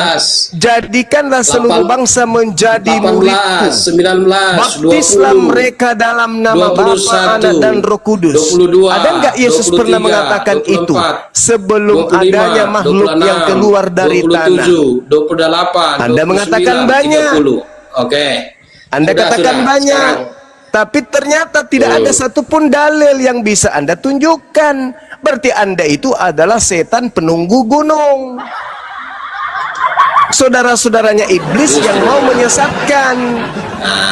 B: jadikanlah seluruh
H: 8,
B: bangsa menjadi
H: 18,
B: muridku,
H: 19,
B: baptislah
H: 20,
B: mereka dalam nama
H: 21,
B: Bapa, Anak, dan Roh Kudus.
H: 22,
B: Ada enggak Yesus
H: 23,
B: pernah mengatakan
H: 24,
B: itu sebelum
H: 25,
B: adanya makhluk
H: 26,
B: yang keluar dari tanah?
H: 27, 28,
B: Anda mengatakan
H: 29,
B: banyak.
H: 30. Oke.
B: Anda
H: Sudah,
B: katakan
H: sudah.
B: banyak, tapi ternyata tidak ada satupun dalil yang bisa Anda tunjukkan. Berarti Anda itu adalah setan penunggu gunung. Saudara-saudaranya iblis yang mau menyesatkan.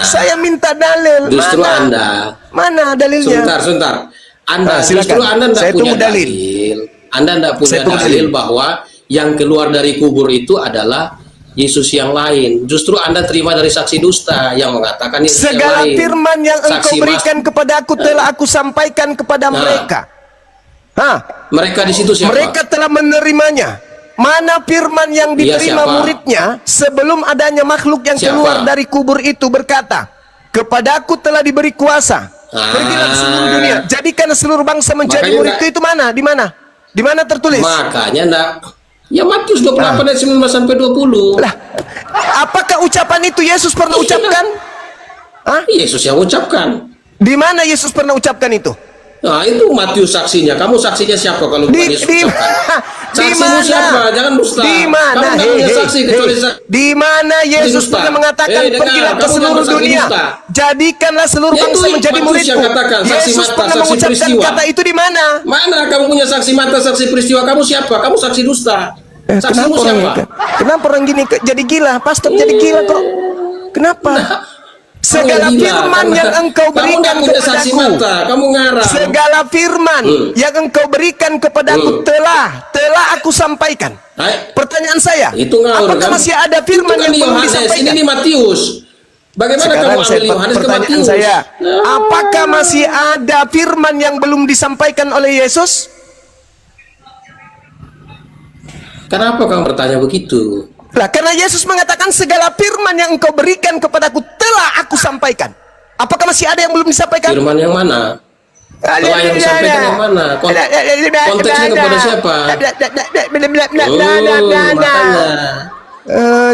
B: Saya minta dalil.
H: Justru
B: Mana?
H: Anda.
B: Mana dalilnya?
H: Sebentar. Anda
B: silakan.
H: justru Anda tidak
B: Saya
H: punya
B: tunggu dalil.
H: dalil. Anda tidak punya
B: Saya tunggu
H: dalil
B: dalil.
H: bahwa yang keluar dari kubur itu adalah Yesus yang lain. Justru Anda terima dari saksi dusta yang mengatakan Yesus
B: Segala
H: yang lain.
B: firman yang engkau
H: Saksi
B: berikan kepada aku telah aku sampaikan kepada mereka.
H: Mereka di situ siapa?
B: Mereka telah menerimanya. Mana firman yang
H: Dia
B: diterima
H: siapa?
B: muridnya sebelum adanya makhluk yang
H: Siapa?
B: keluar dari kubur itu berkata, kepadaku telah diberi kuasa. Pergilah ke seluruh dunia, jadikan seluruh bangsa menjadi
H: Makanya
B: muridku. Itu mana? Di mana? Di mana tertulis?
H: Makanya enggak. Ya Matius 28 ayat 19 sampai 20.
B: Lah, apakah ucapan itu Yesus pernah ucapkan? Hah?
H: Yesus yang ucapkan.
B: Di mana Yesus pernah ucapkan itu?
H: Nah, itu Matius saksinya. Kamu saksinya siapa kalau bukan Yesus ucapkan?
B: di
H: Saksimu
B: mana?
H: siapa? Jangan dusta.
B: Di mana?
H: Kamu nggak punya saksi kecuali
B: Di mana Yesus
H: dusta.
B: pernah mengatakan
H: Dengar,
B: pergilah ke
H: kamu
B: seluruh
H: jangan saksi
B: dunia,
H: dusta.
B: jadikanlah seluruh
H: Ya,
B: bangsa
H: itu
B: menjadi
H: Matius
B: muridku.
H: yang katakan, saksi
B: Yesus
H: mata,
B: pernah
H: saksi
B: mengucapkan
H: peristiwa.
B: kata itu di mana?
H: Mana kamu punya saksi mata, saksi peristiwa? Kamu siapa? Kamu saksi dusta. Saksimu siapa?
B: Kenapa orang gini jadi gila? Pastor jadi gila kok? Kenapa? Segala
H: Kamu gila,
B: firman
H: karena
B: yang engkau
H: kamu
B: berikan
H: nggak punya saksi
B: kepadaku,
H: mata, kamu ngarang.
B: segala firman yang engkau berikan kepadaku telah aku sampaikan.
H: Hai,
B: Pertanyaan saya,
H: itu ngawur
B: apakah
H: kan?
B: masih ada firman
H: Itu kan
B: yang belum
H: Yohanes,
B: disampaikan?
H: ini Matius. Bagaimana
B: Sekarang
H: kamu ambil Yohanes ke
B: pertanyaan
H: Matius?
B: saya, apakah masih ada firman yang belum disampaikan oleh Yesus?
H: Kenapa kamu bertanya begitu?
B: Lah, karena Yesus mengatakan segala firman yang engkau berikan kepadaku telah aku sampaikan. Apakah masih ada yang belum disampaikan?
H: Firman yang mana? Telah yang disampaikan yang mana? Konteksnya kepada siapa? Makanya.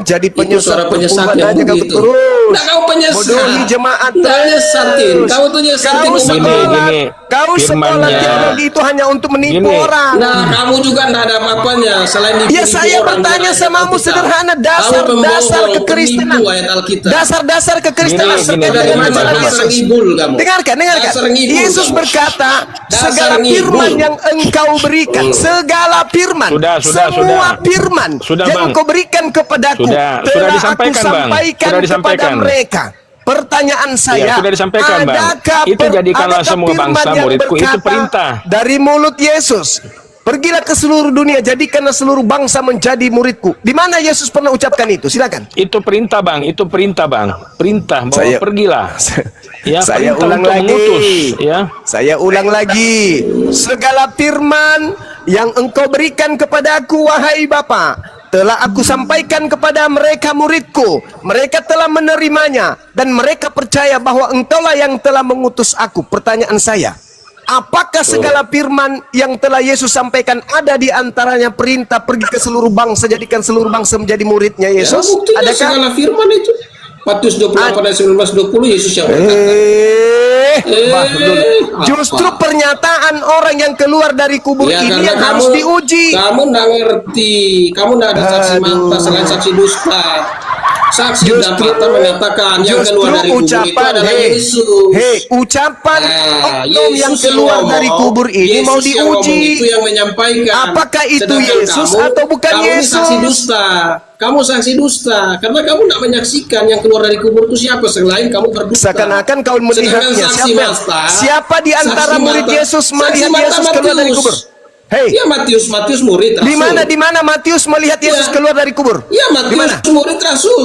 B: Jadi
H: Itu
B: penyesat
H: suara penyesat
B: berbuat
H: yang
B: aja kau
H: begitu.
B: terus.
H: Nah, kamu penyesat.
B: Bodohi jemaat
H: Nggak
B: terus.
H: nyesatin. Kamu tuh nyesatin
B: Kau
H: umat.
B: sekolah,
A: Gini,
B: kau sekolah
A: firmannya.
B: teologi itu hanya untuk menipu
A: Gini.
B: orang.
H: Nah, kamu juga nggak ada apa-apanya selain
B: Ya, saya bertanya samamu sederhana, dasar-dasar kekristenan. Dasar-dasar kekristenan
A: Gini,
B: terkait
A: gini,
B: dengan
A: gini,
B: ajaran
A: gini.
B: Yesus.
H: Ngibul kamu.
B: Dengarkan.
H: Dasar ngibul
B: Yesus
H: kamu.
B: berkata,
H: Dasar
B: segala
H: ngibul.
B: firman yang engkau berikan, segala firman,
A: Sudah,
B: semua firman
A: Sudah,
B: yang
A: Bang.
B: engkau berikan kepadaku,
A: Sudah
B: telah
A: disampaikan, Bang.
B: aku sampaikan
A: Sudah
B: kepada
A: disampaikan.
B: mereka. Pertanyaan saya,
A: sudah disampaikan, Bang. Itu jadikanlah
B: adakah
A: semua
B: firman
A: bangsa
B: yang
A: muridku, itu
B: berkata
A: perintah.
B: dari mulut Yesus, pergilah ke seluruh dunia, jadikanlah seluruh bangsa menjadi muridku. Di mana Yesus pernah ucapkan itu? Silakan.
A: Itu perintah, Bang. Itu perintah, Bang. Perintah bahwa
B: Saya-
A: pergilah. Ya,
B: Saya
A: perintah
B: ulang
A: untuk
B: lagi.
A: mengutus, ya.
B: Saya ulang lagi. Segala firman yang engkau berikan kepadaku, wahai Bapa, telah aku sampaikan kepada mereka muridku. Mereka telah menerimanya dan mereka percaya bahwa engkaulah yang telah mengutus aku. Pertanyaan saya, apakah segala firman yang telah Yesus sampaikan ada di antaranya perintah pergi ke seluruh bangsa, jadikan seluruh bangsa menjadi muridnya Yesus?
H: Ya, buktinya
B: Adakah?
H: segala firman itu. Matius 28 ayat 19-20 Yesus yang berkata.
B: Justru pernyataan orang yang keluar dari kubur
H: Ya,
B: ini
H: karena
B: yang harus diuji.
H: Kamu nggak ngerti. Kamu nggak ada saksi mata selain saksi dusta. Saksi dan mata mengatakan yang keluar dari kubur itu adalah Yesus.
B: Ucapan oknum yang
H: Yesus
B: keluar
H: ngomong,
B: dari kubur ini mau
H: Yesus yang ngomong
B: diuji.
H: itu yang menyampaikan.
B: Apakah itu
H: Sedangkan
B: Yesus
H: kamu,
B: atau bukan
H: kamu ini
B: Yesus?
H: saksi dusta. Kamu saksi dusta karena kamu tidak menyaksikan yang keluar dari kubur itu siapa selain kamu berdusta.
B: Seakan-akan kau melihatnya.
H: Sedangkan saksi mata,
B: Siapa di antara
H: saksi
B: murid
H: mata-
B: Yesus
H: saksi
B: melihat
H: mata
B: Yesus keluar dari
H: Matius.
B: kubur? Hei,
H: Iya, Matius murid Rasul.
B: di mana Matius melihat Yesus
H: Ya.
B: keluar dari kubur?
H: Iya,
B: Di mana?
H: Matius murid Rasul.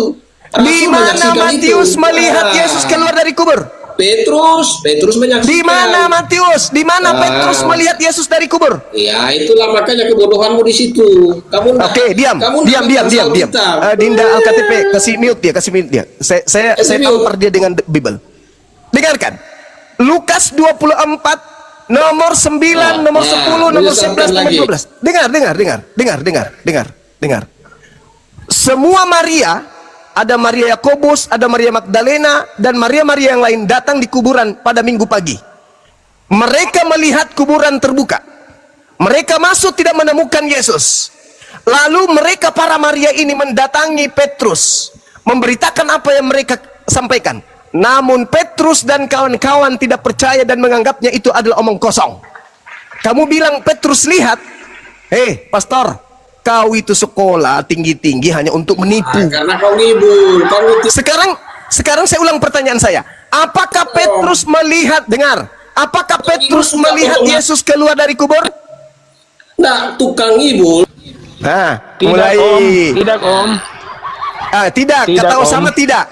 B: Di mana
H: menyaksikan
B: Matius
H: itu.
B: melihat
H: Ah,
B: Yesus keluar dari kubur?
H: Petrus menyaksikan.
B: Di mana Matius? Di mana Petrus melihat Yesus dari kubur?
H: Ya, itulah makanya kebodohanmu di situ. Kamu nggak-
B: Oke, diam.
H: kamu nggak baca Alkitab.
B: Dinda Alkatp, kasih mute dia. Saya
H: Kasih
B: tampar
H: mute.
B: dia dengan Bible. Dengarkan. Lukas 24 nomor 9, nomor 10, nomor 11, nomor 12. Dengar. Semua Maria, ada Maria Yakobus, ada Maria Magdalena, dan Maria-Maria yang lain datang di kuburan pada Minggu pagi. Mereka melihat kuburan terbuka. Mereka masuk tidak menemukan Yesus. Lalu mereka para Maria ini mendatangi Petrus, memberitakan apa yang mereka sampaikan. Namun Petrus dan kawan-kawan tidak percaya dan menganggapnya itu adalah omong kosong. Kamu bilang Petrus lihat, hei pastor, kau itu sekolah tinggi-tinggi hanya untuk menipu.
H: Karena kau ngibul,
B: Sekarang saya ulang pertanyaan saya. Apakah Petrus melihat, dengar, apakah Petrus melihat Yesus keluar dari kubur?
H: Nah, tukang ngibul.
B: Nah,
A: Tidak,
B: mulai.
A: Om. Tidak, Om.
B: Tidak,
A: Tidak,
B: kata
A: Om.
B: Osama tidak.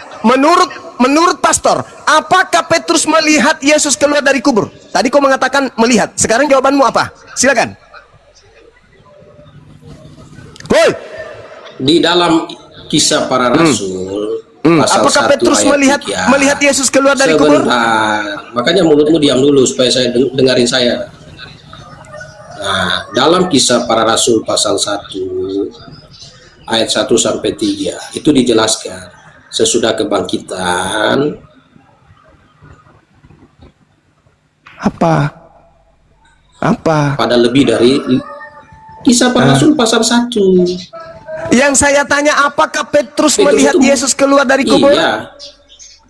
B: Menurut pastor, apakah Petrus melihat Yesus keluar dari kubur? Tadi kau mengatakan melihat. Sekarang jawabanmu apa? Silakan. Woi,
H: Di dalam Kisah Para Rasul, pasal
B: apakah
H: 1
B: Petrus
H: ayat 3.
B: melihat Yesus keluar dari kubur?
H: Sebentar. Makanya mulutmu diam dulu supaya saya dengarin saya. Nah, dalam Kisah Para Rasul pasal 1 ayat 1 sampai 3 itu dijelaskan sesudah kebangkitan
B: Apa?
H: pada lebih dari Kisah Para Rasul pasal 1.
B: Yang saya tanya, apakah Petrus
H: Petrus
B: melihat
H: itu-
B: Yesus keluar dari kubur?
H: Iya.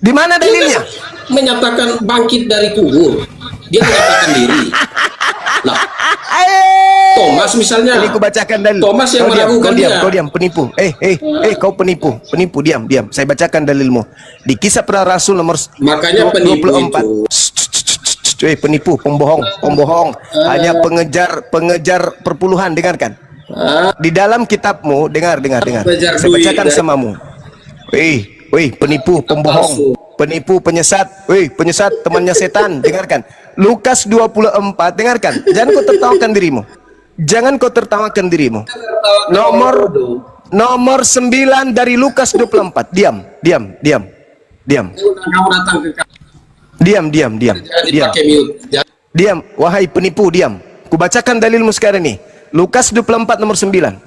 B: Di mana dalilnya?
H: Menyatakan bangkit dari kubur. Dia menyatakan diri. Lah, Thomas misalnya.
B: Ini ku bacakan dalil.
H: Thomas yang meragukan dia.
B: Kau diam, penipu. Kau penipu, diam. Saya bacakan dalilmu. Di Kisah Para Rasul nomor
H: Makanya penipu
B: 24. Penipu, pembohong. Hanya pengejar perpuluhan, dengarkan. Di dalam kitabmu, dengar.
H: Pengejar
B: Saya
H: duit,
B: bacakan samamu. Penipu, pembohong, penipu, penyesat. Penyesat, temannya setan. Dengarkan. Lukas 24, dengarkan. Jangan kau tertawakan dirimu. Nomor 9 dari Lukas 24. Diam.
H: Kamu datang ke
B: Diam.
H: pakai mute.
B: Diam, wahai penipu, diam. Kubacakan dalilmu sekarang nih. Lukas 24 nomor 9.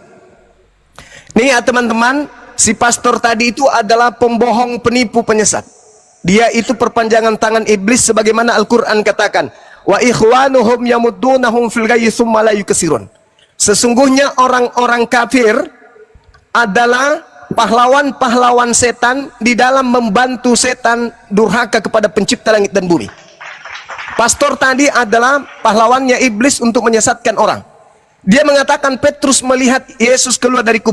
B: Nih ya teman-teman, si pastor tadi itu adalah pembohong, penipu, penyesat. Dia itu perpanjangan tangan iblis sebagaimana Al-Qur'an katakan, wa ikhwanuhum yamuddunahum fil ghayyi tsumma la yukasirun. Sesungguhnya orang-orang kafir adalah pahlawan-pahlawan setan di dalam membantu setan durhaka kepada pencipta langit dan bumi. Pastor tadi adalah pahlawannya iblis untuk menyesatkan orang. Dia mengatakan Petrus melihat Yesus keluar dari kubur.